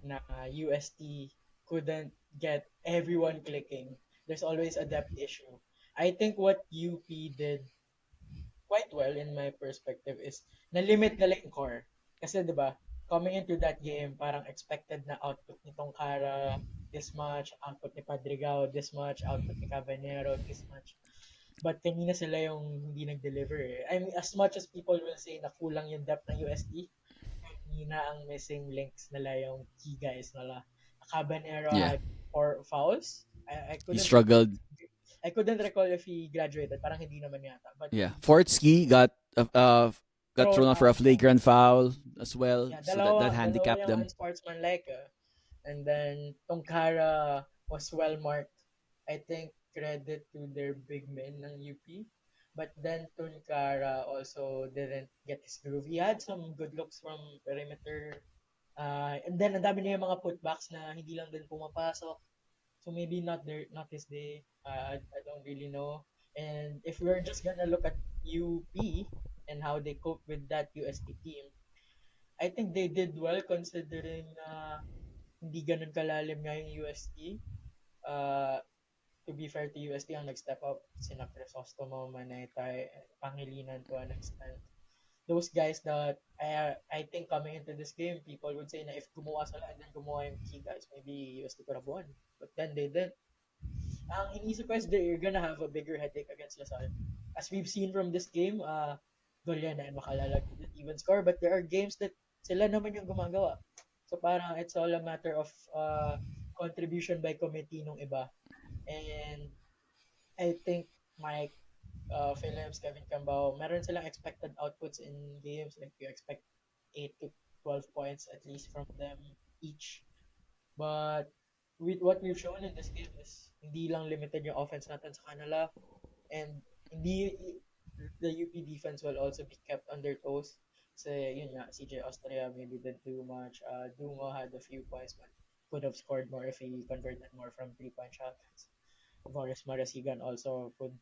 na UST couldn't get everyone clicking. There's always a depth issue. I think what UP did quite well in my perspective is na-limit nila yung core. Kasi 'di ba, coming into that game, parang expected na output ni Tongkara this much, output ni Padrigao this much, output ni Cabanero this much. But kanina sila yung hindi nag-deliver eh. I mean, as much as people will say na kulang yung depth ng USD, kanina ang missing links nila yung key guys nila. Cabanero Yeah. had 4 fouls. I He couldn't struggled. I couldn't recall if he graduated. Parang hindi naman yata. But Yeah. Fortsky got thrown off for a flagrant foul as well. Yeah, So dalawa that handicapped yung them. unsportsmanlike. And then Tongkara was well marked. I think credit to their big men ng UP. But then Tongkara also didn't get his groove. He had some good looks from perimeter. And then ang dami niya yung mga putbacks na hindi lang din pumapasok. So maybe not his day. I don't really know. And if we're just gonna look at UP and how they cope with that UST team, I think they did well considering na hindi ganun kalalim nga yung UST. To be fair to UST, ang nag-step up, sina Crisostomo, Manaytay, Pangilinan to an extent. Those guys that I think coming into this game, people would say na if gumawa sila and then gumawa yung key guys, maybe UST could have won. But then they didn't. Ang iniisip ko is they're gonna have a bigger headache against Lasal. As we've seen from this game, Dolian and Makalalag didn't even score, but there are games that sila naman yung gumagawa. So parang it's all a matter of contribution by committee nung iba. And I think Mike Phillips, Kevin Cambao, meron silang expected outputs in games. Like you expect 8 to 12 points at least from them each. But with what we've shown in this game is hindi lang limited yung offense natin sa kanila. And hindi the UP defense will also be kept on their toes. So yun nga, CJ Austria maybe didn't do much. Dungo had a few points but could have scored more if he converted more from 3-point shots. Boris Marasigan also could,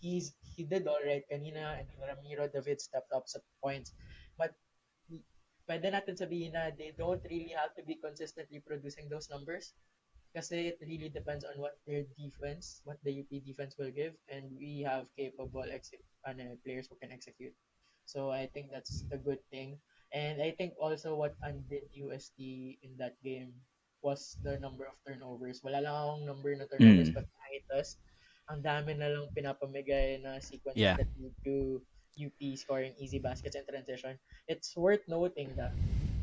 he did alright kanina, and Ramiro David stepped up sa points. But pwede natin sabihin na they don't really have to be consistently producing those numbers kasi it really depends on what the UP defense will give, and we have capable players who can execute. So I think that's the good thing. And I think also what undid UST in that game was the number of turnovers. Wala lang akong number na turnovers, but nakita ang dami na lang pinapamigay na sequences Yeah. that lead to UP scoring easy baskets in transition. It's worth noting that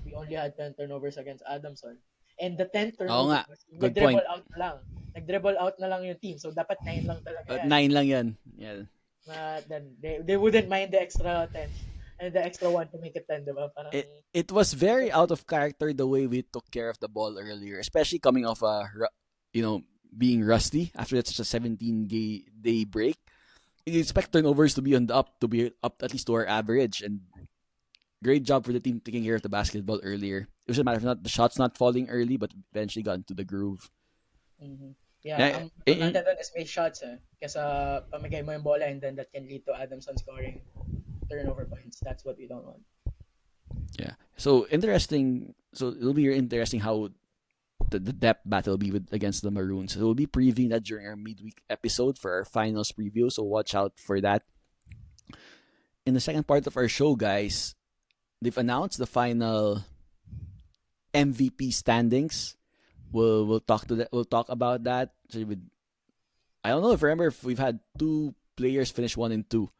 we only had 10 turnovers against Adamson. And the 10 Oo nga. turnovers, Good point. nag-dribble out na lang. Nag-dribble out na lang yung team. So, dapat 9 lang talaga yan. 9 lang yan. Yeah. Then they wouldn't mind the extra 10 and the extra 1 to make it 10, diba? Parang, It was very out of character the way we took care of the ball earlier, especially coming off being rusty after that such a 17-day break. You expect turnovers to be on the up, to be up at least to our average, and great job for the team taking care of the basketball earlier. It was a matter of the shots not falling early, but eventually got into the groove. Mm-hmm. Yeah, ang maganda doon is may shots kasi pamigay mo yung bola and then that can lead to Adamson scoring turnover points. That's what we don't want. Yeah. So interesting. So it'll be interesting how the depth battle will be against the Maroons. So we'll be previewing that during our midweek episode for our finals preview. So watch out for that. in the second part of our show, guys, they've announced the final MVP standings. We'll talk to that. We'll talk about that. So I don't know if remember if we've had two players finish one and two,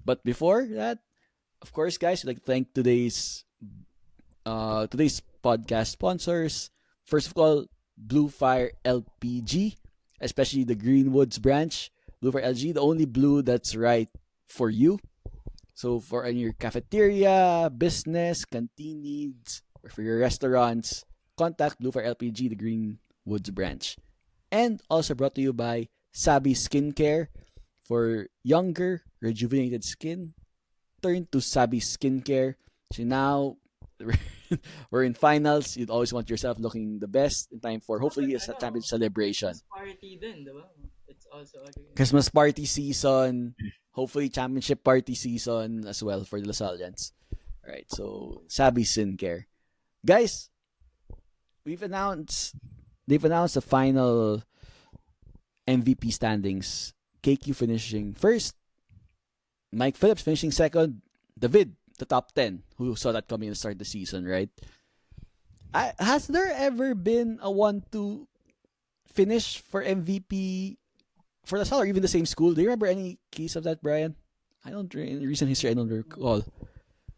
but before that, of course, guys, we'd like to thank today's podcast sponsors. First of all, Blue Fire LPG, especially the Greenwoods branch. Blue Fire LG, the only blue that's right for you. So for your cafeteria, business, canteen needs, or for your restaurants, contact Blue Fire LPG, the Greenwoods branch. And also brought to you by Sabi Skincare for younger, rejuvenated skin. Turn to Sabi Skincare. So now we're in finals. You'd always want yourself looking the best in time for hopefully a championship celebration. Christmas party din, di ba? It's also a Christmas party season, hopefully championship party season as well for the Lasallians. All right, so Sabi Skincare. Guys, we've announced they've announced the final MVP standings. KQ finishing first, Mike Phillips finishing second, David the top 10. Who saw that coming to start the season, right? Has there ever been a 1-2 finish for MVP for the or even the same school? Do you remember any case of that, Brian? I don't in recent history. I don't recall.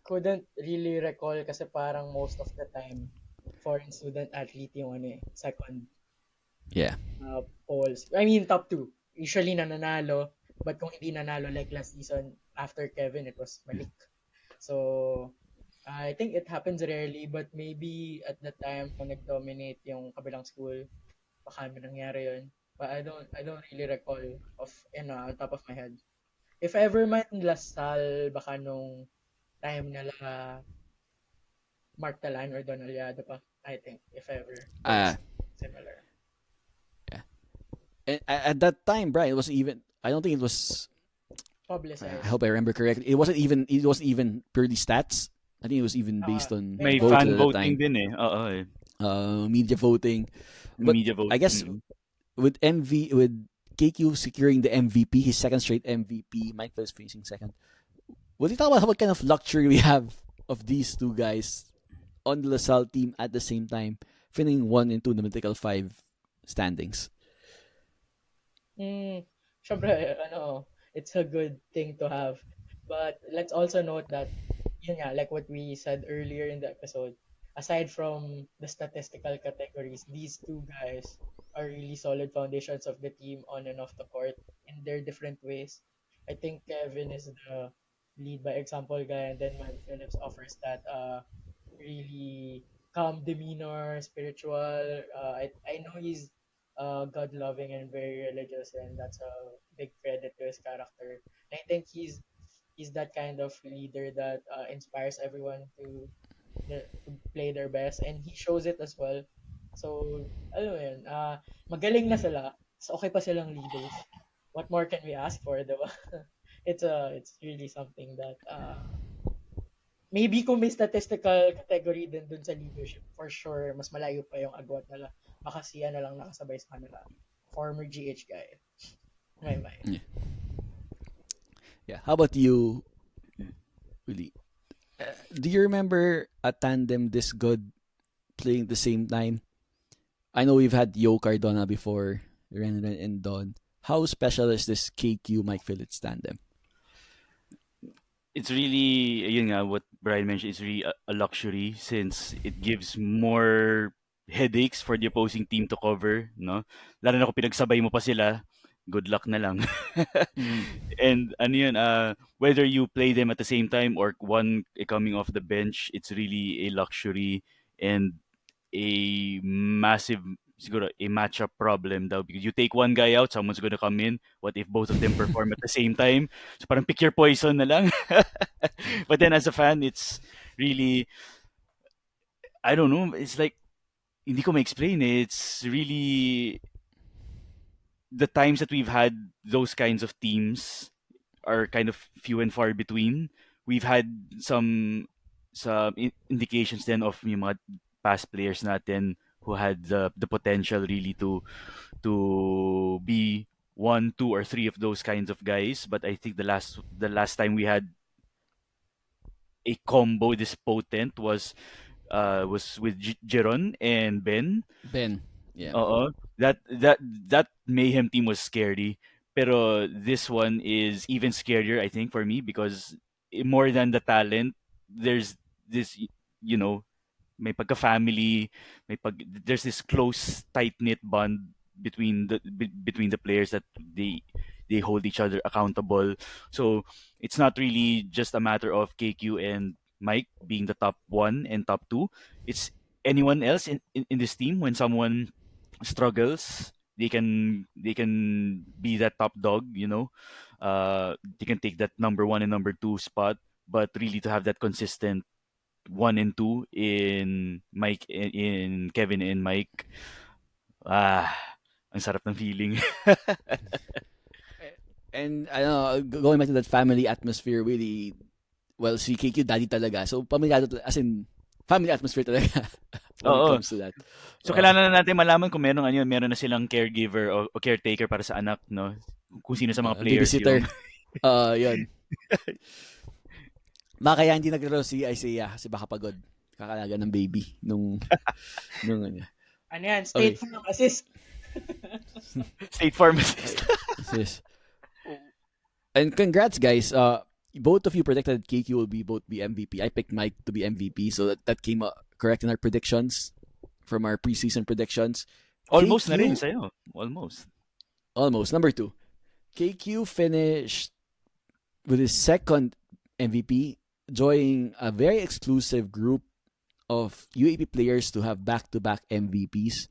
couldn't really recall kasi parang most of the time foreign student athlete yung ano second Yeah. polls. I mean top two. Usually nananalo, but kung hindi nanalo like last season after Kevin it was Malik. So I think it happens rarely but maybe at the time kung nag-dominate yung kabilang school baka may nangyari yun. But I don't really recall of on top of my head. If ever man Lasal baka nung time nila Mark Talan or Don Aliado pa, I think, if ever. Ah, Similar. yeah. And at that time, Brian, it wasn't even. I don't think it was. I Publicized. hope I remember correctly. It wasn't even. It wasn't even purely stats. I think it was even based on May votes votes fan at the voting time. din eh. Oo eh. Media voting. But Media I guess voting. with KQ securing the MVP, his second straight MVP, Mike Phillips finishing second. What do you talk about? What kind of luxury we have of these two guys on the LaSalle team at the same time, finishing 1 and 2 in the mythical 5 standings? Hmm. Syempre, it's a good thing to have. But let's also note that, yun nga, like what we said earlier in the episode, aside from the statistical categories, these two guys are really solid foundations of the team on and off the court in their different ways. I think Kevin is the lead by example guy, and then Mike Phillips offers that really calm demeanor, spiritual. I know he's God loving and very religious, and that's a big credit to his character. And I think he's that kind of leader that inspires everyone to play their best, and he shows it as well. So, alam mo yun, magaling na sila. So, okay pa silang leaders. What more can we ask for, diba? It's really something that maybe kung may statistical category din dun sa leadership, for sure, mas malayo pa yung agwat nila. Baka siya na lang nakasabay sa kanila. Former GH guy. May may. Yeah. Yeah. How about you, Willie? Do you remember a tandem this good playing at the same time? I know we've had Yo Cardona before, Ren and Don. How special is this KQ Mike Phillips tandem? It's really, yun nga, what Brian mentioned, it's really a luxury since it gives more headaches for the opposing team to cover, no? Lalo na kung pinagsabay mo pa sila, good luck na lang. And ano yun, whether you play them at the same time or one coming off the bench, it's really a luxury and a massive, siguro, a matchup problem daw because you take one guy out, someone's gonna come in. What if both of them perform at the same time? So parang pick your poison na lang. But then as a fan, it's really, I don't know, it's like, hindi ko ma-explain eh. It's really, the times that we've had those kinds of teams are kind of few and far between. We've had some indications then of yung mga past players natin who had the potential really to be one, two, or three of those kinds of guys. But I think the last time we had a combo this potent was with Jeron and Ben. Ben. Yeah. Oo. That Mayhem team was scary. Pero this one is even scarier, I think, for me because more than the talent, there's this, you know, may pagka-family, there's this close, tight-knit bond between the players that they hold each other accountable. So it's not really just a matter of KQ and Mike being the top one and top two. It's anyone else in this team when someone struggles, they can be that top dog, they can take that number one and number two spot, but really to have that consistent one and two in Kevin and Mike, ah, ang sarap ng feeling. And I don't know, going back to that family atmosphere, really, well, si KQ daddy talaga. So, pamilyado, as in, family atmosphere talaga when it Oo. comes to that. So kailangan na natin malaman kung meron na silang caregiver o caretaker para sa anak, no? Kung sino sa mga players Babysitter. yung Yun. Baka kaya hindi naglaro si Isaiah kasi baka pagod. Kakalaga ng baby nung ano. Ano yan? State Farm assist. State Farm assist. Sis. And congrats, guys. Both of you predicted KQ will both be MVP. I picked Mike to be MVP, so that came correct in our predictions from our preseason predictions. Almost KQ, na rin sa'yo. Almost. Number 2. KQ finished with his second MVP, joining a very exclusive group of UAP players to have back-to-back MVPs.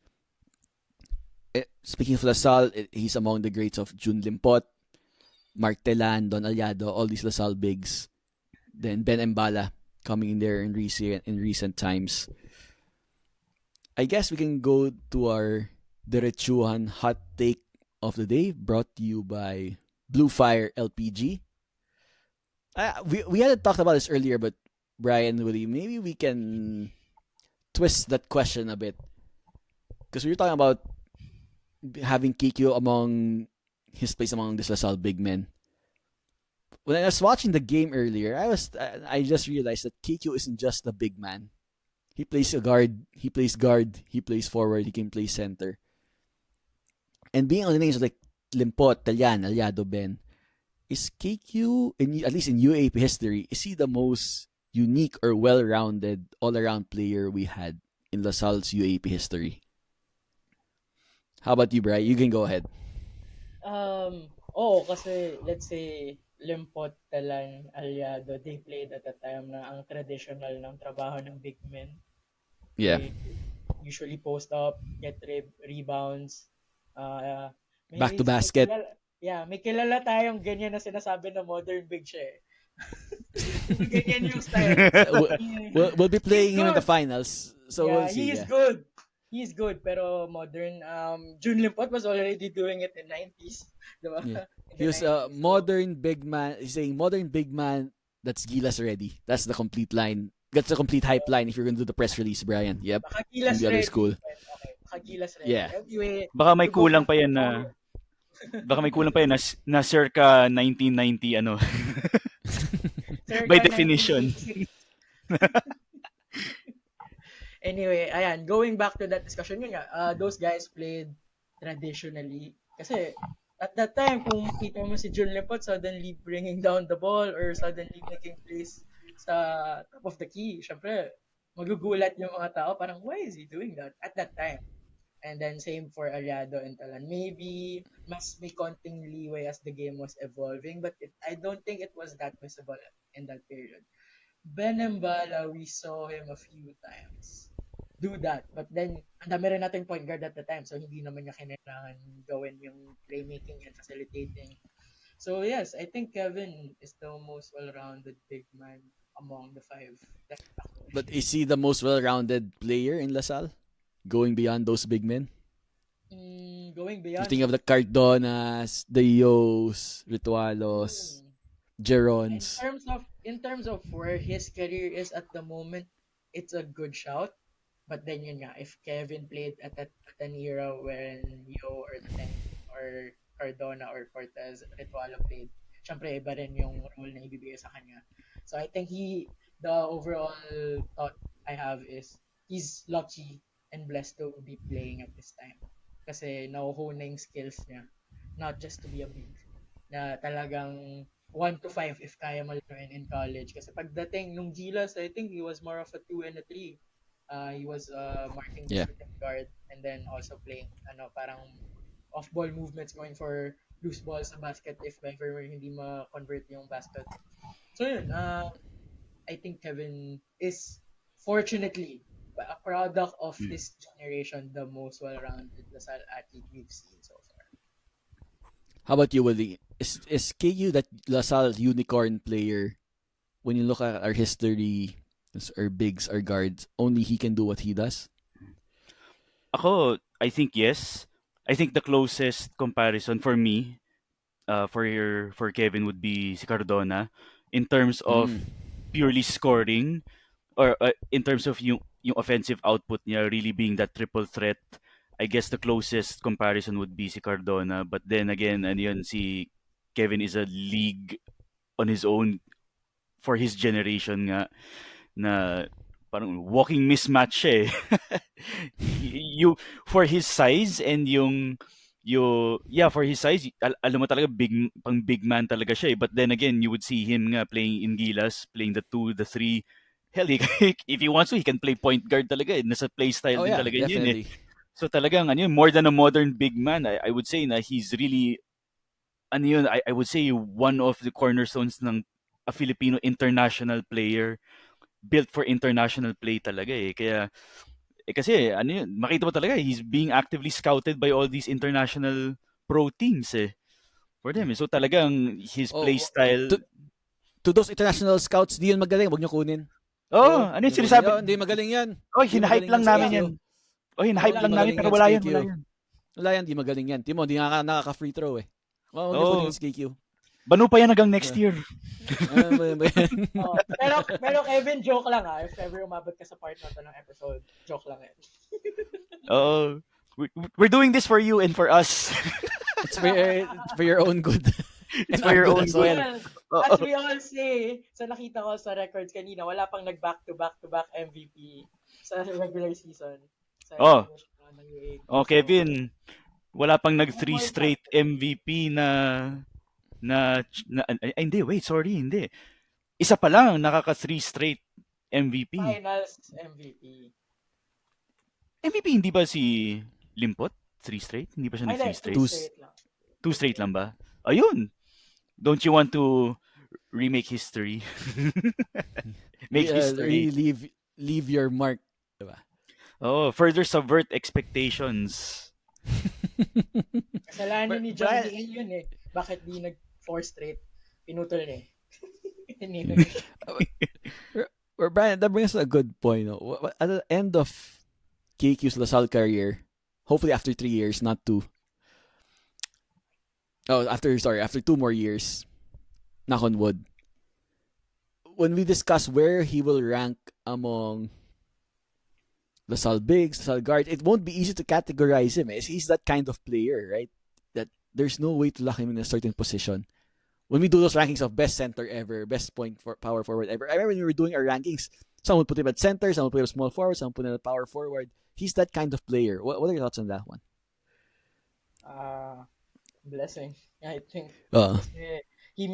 Speaking of LaSalle, he's among the greats of Jun Limpot, Mark Telan, Don Aliado, all these LaSalle bigs. Then Ben Embala coming in there in recent times. I guess we can go to our Derechuhan hot take of the day, brought to you by Blue Fire LPG. We hadn't talked about this earlier, but Brian, Willie, maybe we can twist that question a bit. Because we were talking about having Kikyo among his place among this LaSalle big men. When I was watching the game earlier, I just realized that Kikyo isn't just a big man. He plays a guard, he plays forward, he can play center. And being on the names like Limpot, Talian, Aliado, Ben, is KQ, at least in UAP history, is he the most unique or well-rounded all-around player we had in LaSalle's UAP history? How about you, Bri? You can go ahead. Kasi let's say Limpot, Talan, Aliado, they played at a time na ang traditional ng trabaho ng big men. Yeah. They usually post up, get rebounds. Back to basket. May kilala tayong ganyan na sinasabi na modern big siya eh. Ganyan yung style. We'll be playing him in the finals. So we'll see. He is good. He's good, pero modern. Jun Limpot was already doing it in 90s. Diba? Yeah. He was a modern big man. He's saying modern big man that's Gilas ready. That's the complete line. That's the complete hype line if you're going to do the press release, Brian. Yep. Baka Gilas the other ready. school. Okay. Baka Gilas ready. Yeah. Anyway, Baka may kulang pa yan na circa 1990 ano. By definition. Anyway, ayan, going back to that discussion, yun nga, those guys played traditionally. Kasi, at that time, kung kita mo si Jun Limpot suddenly bringing down the ball or suddenly making plays sa top of the key, syempre, magugulat yung mga tao, parang, why is he doing that at that time? And then, same for Aliado and Talan. Maybe, mas may konting leeway as the game was evolving, but I don't think it was that visible in that period. Ben Embala, we saw him a few times do that. But then, ang dami rin natin point guard at the time. So, hindi naman niya kailangan gawin yung playmaking and facilitating. So, yes, I think Kevin is the most well-rounded big man among the five. But is he the most well-rounded player in LaSalle? Going beyond those big men? Going beyond? You think of the Cardonas, the Yos, Ritualos, Jerons. In terms of where his career is at the moment, it's a good shout. But then yun nga, if Kevin played at an era when Yo or Cardona or Cortez, Ritualo played, syempre iba rin yung role na ibibigay sa kanya. So I think he the overall thought I have is he's lucky and blessed to be playing at this time. Kasi nakuhuna yung skills niya. Not just to be a big. Na talagang 1 to 5 if kaya malaruin in college. Kasi pagdating nung Gilas, I think he was more of a 2 and a 3. He was marking the Yeah. shooting guard and then also playing parang off-ball movements going for loose balls sa basket if ever hindi ma-convert yung basket. So yun, I think Kevin is fortunately a product of this generation, the most well-rounded Lasal athlete we've seen so far. How about you, Willie? Is KU that LaSalle unicorn player? When you look at our history, our bigs, our guards, only he can do what he does. Ako, I think yes. I think the closest comparison for me, for Kevin would be si Cardona in terms of Mm. purely scoring or in terms of yung offensive output niya really being that triple threat. I guess the closest comparison would be si Cardona, but then again, ano yun, si Kevin is a league on his own for his generation nga na parang walking mismatch siya eh. you for his size and for his size alam mo talaga big man talaga siya eh. But then again, you would see him nga playing in Gilas, playing the 2, the 3. Hell, if he wants to, he can play point guard talaga eh. Nasa play style Oh din yeah, talaga yun eh. definitely. So talagang ano yun, more than a modern big man, I would say na he's really ano yun, I would say one of the cornerstones ng a Filipino international player built for international play talaga eh. Kaya kasi ano yun, makita mo talaga he's being actively scouted by all these international pro teams eh for them. So talagang his play Oh, style. to those international scouts, di yun magaling. Huwag niyo kunin. Oh, ano Huwag yung niyo kunin. sinasabi? Oh, hindi magaling yan. Oh, Hindi hinahype magaling lang yan si namin KQ. yan. Oh, hinahype Wala lang Hindi namin magaling pero yan si wala yan, KQ. wala yan. Wala yan, di magaling yan. Timo, di nakaka-free throw eh. Huwag niyo Oh, kunin si KQ. banu pa yan hanggang next Yeah. year. Ba yan? Oh, pero Kevin, joke lang if ever umabot ka sa part na to ng episode, joke lang eh. Oh, we're doing this for you and for us. It's for your own good. It's And for our your good own as good. well. Well, as we all say, sa nakita ko sa records kanina, wala pang nag-back-to-back MVP sa regular season. Sa Oh. ng UAAP. Oh, Kevin, wala pang nag 3 straight MVP hindi, wait, sorry, hindi. Isa pa lang nakaka 3 straight MVP. Finals MVP. MVP hindi ba si Limpot? 3 straight? Hindi ba siya nag 3 straight? 2 straight lang. 2 straight lang ba? Ayun. Don't you want to remake history? Make history. Really leave your mark. Diba? Oh, further subvert expectations. Kasalanan ni John Brian- Dean yun eh. Bakit di nag 4 straight? Pinutol niya eh. Well, Brian, that brings us a good point. No? At the end of KQ's LaSalle career, hopefully after 3 years, not 2. Oh, after 2 more years, knock on wood. When we discuss where he will rank among LaSalle bigs, LaSalle guards, it won't be easy to categorize him. He's that kind of player, right? That there's no way to lock him in a certain position. When we do those rankings of best center ever, best point for power forward ever, I remember when we were doing our rankings, someone would put him at center, someone would put him at small forward, someone put him at power forward. He's that kind of player. What are your thoughts on that one? Blessing, I think. Uh, He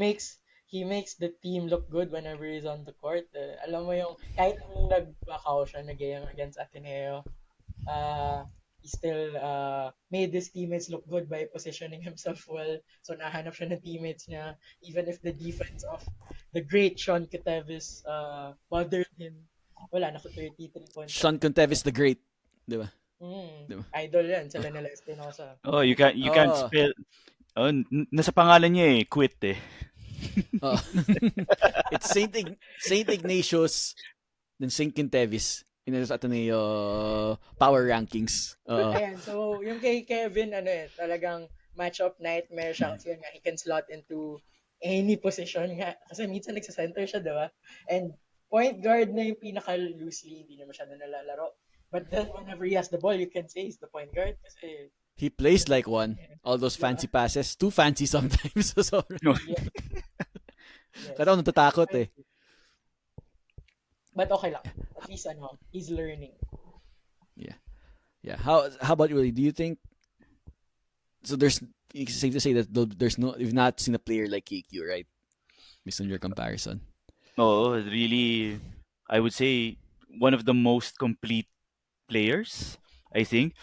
makes the team look good whenever he's on the court. Alam mo yung kahit nung nag-Macau siya na game against Ateneo, he still made his teammates look good by positioning himself well. So nahanap siya ng teammates niya even if the defense of the great Sean Catevis bothered him. Wala, naka 33 points. Sean Contevis the Great. Diba? Diba? Idol yan, sila nila Espinosa. Oh, you can't Oh. spell. Oh, nasa pangalan niya eh, quit eh. Uh, it's Saint Ignatius, then Saint Contevis in the Ateneo power rankings. Ayan, so yung kay Kevin, talagang matchup nightmare siya kasi nga, he can slot into any position nga. Kasi minsan nagsa-center siya, diba? And point guard na yung pinaka-loosely, hindi naman siya na nalalaro. But then whenever he has the ball, you can say he's the point guard kasi he plays like one. All those fancy passes. Too fancy sometimes. So, yes. Kaya ako natatakot eh. But okay lang. At least he's learning. Yeah. How about you, Willie? Do you think so? It's safe to say that there's no you've not seen a player like KQ, right? Based on your comparison. Oh, really, I would say one of the most complete players, I think.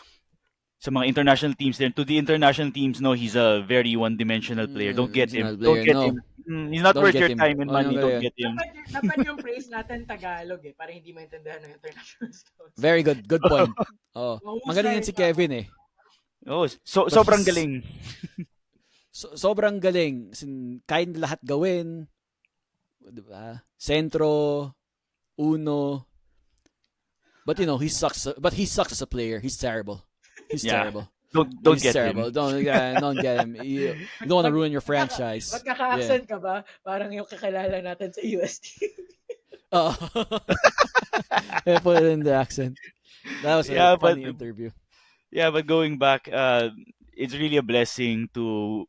Sa mga international teams din. To the international teams, no, he's a very one-dimensional player. Don't get him. Regional Don't player, get no. him. He's not Don't worth get your him. time and Oh, no, money. Don't get him. Dapat yung praise natin Tagalog para hindi maintindihan ng international scouts. Very good. Good point. Oh, Mahusay magaling yan si siya. Kevin eh. Oh, But sobrang he's- galing. Sobrang galing. Kaya niya lahat gawin. Diba? Sentro, uno. But he sucks. But he sucks as a player. He's terrible. He's Yeah. terrible. Don't He's get terrible. him. Don't get him. You don't want to ruin your franchise. Magkaka-accent ka ba? Parang yung kakilala natin sa UST. Oh. Yeah, put it in the accent. That was a Yeah, funny but- interview. Yeah, but going back, it's really a blessing to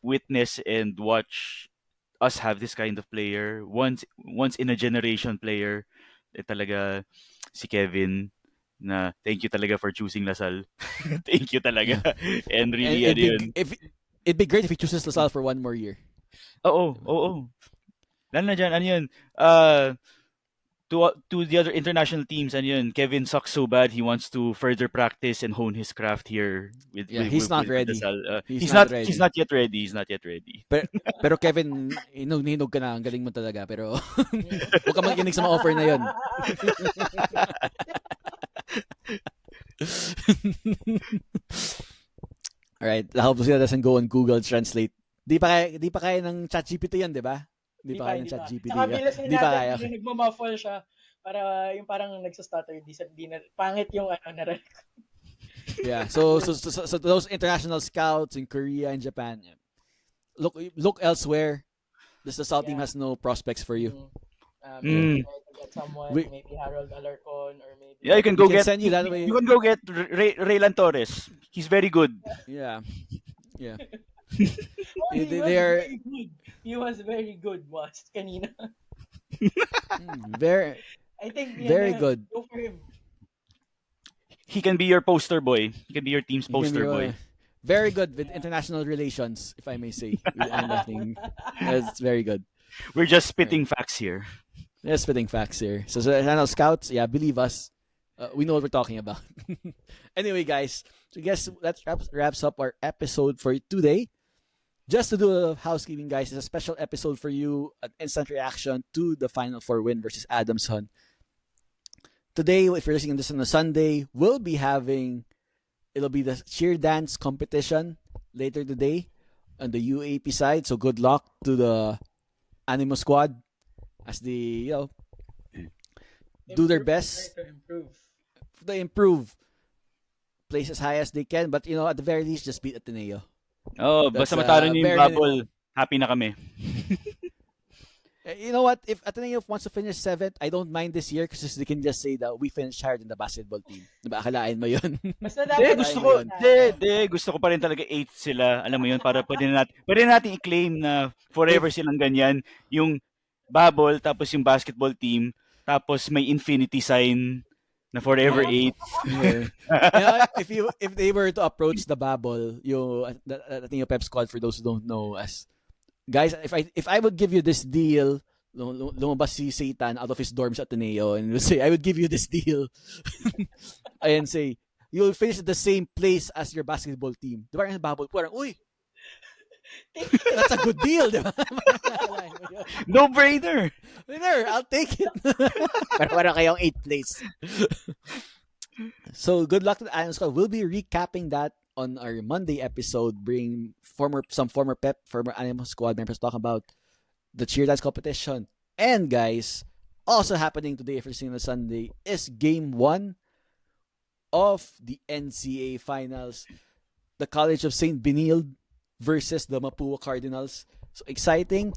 witness and watch us have this kind of player. Once in a generation player. Talaga si Kevin na thank you talaga for choosing Lasal. Thank you talaga. And really, And yun. it'd be great if he chooses Lasal for one more year. Oo. Lalo na dyan, ano yun, to the other international teams, ano yun, Kevin sucks so bad, he wants to further practice and hone his craft here. He's not ready. Lasal. He's not ready. He's not yet ready. He's not yet ready. Pero Kevin, hinog ka na. Ang galing mo talaga. Pero huwag ka makinig sa mga offer na yun. Alright. Hopefully that doesn't go on Google Translate. Di pa kaya ng ChatGPT yan, di ba? Di pa kaya ng ChatGPT. Saka bilis Di pa kaya. natin, nagmumuffle siya para yung parang nagsastutter, di na, pangit yung narinig. Yeah. So those international scouts in Korea and Japan, look elsewhere. The South team has no prospects for you. Mm. Try to get someone, We- maybe Harold Alarcon or maybe Yeah, you can go We can get send you that way. You can go get Raylan Torres. He's very good. Yeah. Yeah. Oh, he They- was they are- very good. He was very good, boss. Kanina. Very I think Very good. Go for him. He can be your poster boy. He can be your team's He can poster be, boy. very good with international relations, if I may say. And I think that's very good. We're just spitting facts here. Just spitting facts here. So international scouts, yeah, believe us. We know what we're talking about. Anyway, guys, so I guess that wraps up our episode for today. Just to do a housekeeping, guys, it's a special episode for you, an instant reaction to the Final Four win versus Adamson. Today, if you're listening to this on a Sunday, it'll be the cheer dance competition later today on the UAP side. So good luck to the Animo squad as they, do their best. Try to improve. They improve. Place as high as they can, but at the very least, just beat Ateneo. Oh, That's, basta matalo niyo yung bare bubble, happy na kami. You know what? If Ateneo wants to finish 7th, I don't mind this year because they can just say that we finished higher than the basketball team. Diba? Akalain mo yun. Basta Hindi, dapat gusto ko pa rin talaga 8 sila. Alam mo yun, para pwede na natin i-claim na forever silang ganyan. Yung bubble, tapos yung basketball team, tapos may infinity sign na forever 8. Yeah. If they were to approach the Babel, the Ateneo Pep squad, for those who don't know, as guys, if I would give you this deal, lumabas si Satan out of his dorms at Ateneo and would say, I would give you this deal, and say you'll finish at the same place as your basketball team. Diba yung Babel? Parang, uy, that's a good deal, diba? No brainer. Winner, I'll take it. Pero parang kayong 8th place. So, good luck to the Iron Squad. We'll be recapping that on our Monday episode, bring some former Animal Squad members talk about the cheer dance competition. And guys, also happening today, if you're listening on Sunday, is Game 1 of the NCAA Finals. The College of St. Benilde versus the Mapua Cardinals. So exciting.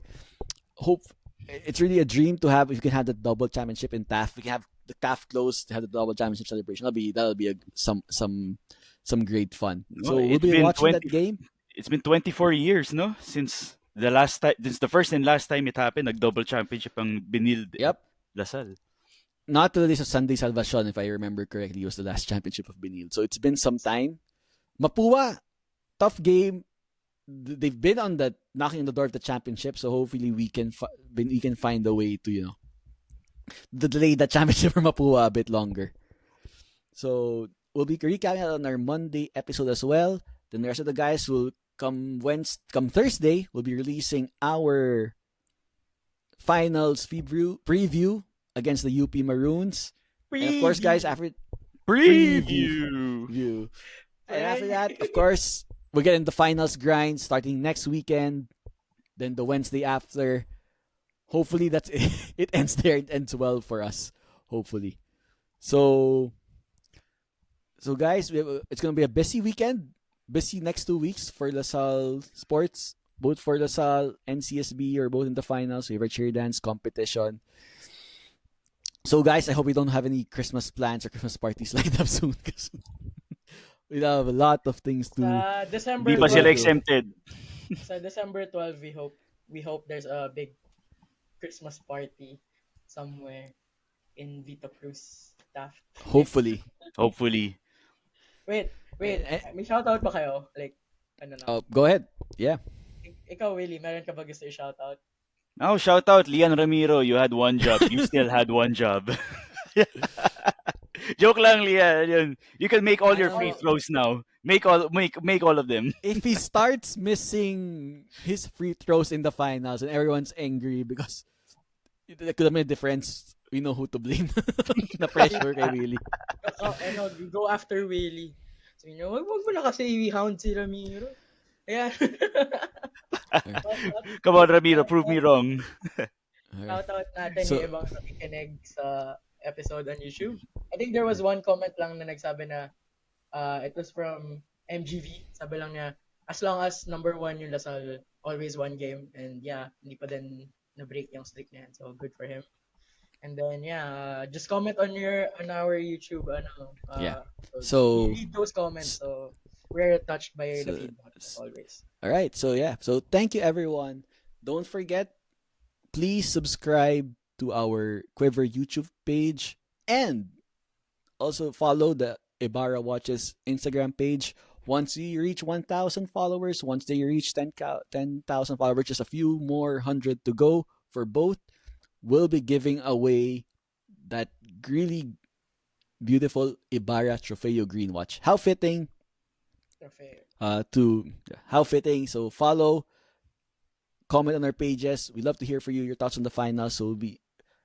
Hope it's really a dream to have if you can have the double championship in TAF. We can have the TAF close to have the double championship celebration. That'll be some great fun. So we'll be watching that game. It's been 24 years, no? Since the first and last time it happened, nag-double championship ang Benilde. Yep. Lasal. not to the days of Sunday Salvacion, if I remember correctly, was the last championship of Benil. So it's been some time. Mapua, tough game. They've been on the knocking on the door of the championship, so hopefully we can find a way to delay the championship for Mapua a bit longer. So we'll be recapping on our Monday episode as well. Then the rest of the guys will come Thursday. We'll be releasing our finals preview against the UP Maroons. And of course, guys, after Preview. and after that, of course, we'll get into finals grind starting next weekend. Then the Wednesday after. Hopefully that's it. It ends there. It ends well for us. Hopefully. So guys, it's gonna be a busy weekend. Busy next 2 weeks for LaSalle sports, both for LaSalle and CSB, or both in the finals. We have a cheer dance competition. So guys, I hope we don't have any Christmas plans or Christmas parties lined up soon, because we have a lot of things to. December Di pa sila 12, exempted. sa December 12, we hope there's a big Christmas party somewhere in Vita Cruz, Taft. Hopefully. Hopefully. Wait, may shoutout ba kayo? Like, ano na? Go ahead. Yeah. Ikaw, Willie, meron ka ba gusto i-shoutout? Now, shout out Lian Ramiro. You had one job. You still had one job. Joke lang, Lian. You can make all your free throws now. Make all of them. If he starts missing his free throws in the finals and everyone's angry because it could have made a difference, we know who to blame. Na pressure kay Willie. Go after Willie. So, wag mo na kasi i-hound si Ramiro. Ayan. Come on, Ramiro. Prove me wrong. Shoutout natin yung ibang nakikinig sa episode on YouTube. I think there was one comment lang na nagsabi na it was from MGV. Sabi lang niya, as long as number 1 yung LaSalle, always one game. And yeah, hindi pa din na-break yung streak niya. So good for him. And then just comment on our YouTube. So read those comments. So we're touched by the feedback as always. All right. So thank you everyone. Don't forget, please subscribe to our Quiver YouTube page and also follow the Ibarra Watches Instagram page. Once we reach 1,000 followers, once they reach 10,000 followers, just a few more hundred to go for both, we'll be giving away that really beautiful Ibarra Trofeo Green watch. How fitting. How fitting. So follow, comment on our pages. We love to hear from you, your thoughts on the finals. So it'll be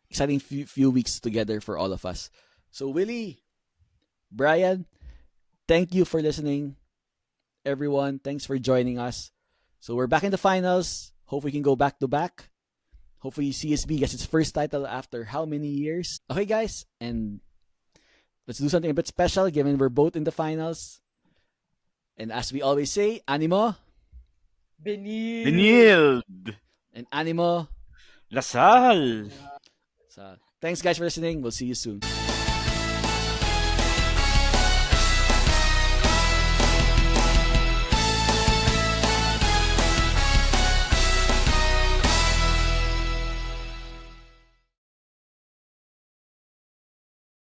exciting few weeks together for all of us. So Willie, Brian, thank you for listening. Everyone, thanks for joining us. So we're back in the finals. Hope we can go back to back. Hopefully CSB gets its first title after how many years? Okay, guys, and let's do something a bit special given we're both in the finals. And as we always say, animo Benilde. And animo LaSalle. So, thanks guys for listening. We'll see you soon.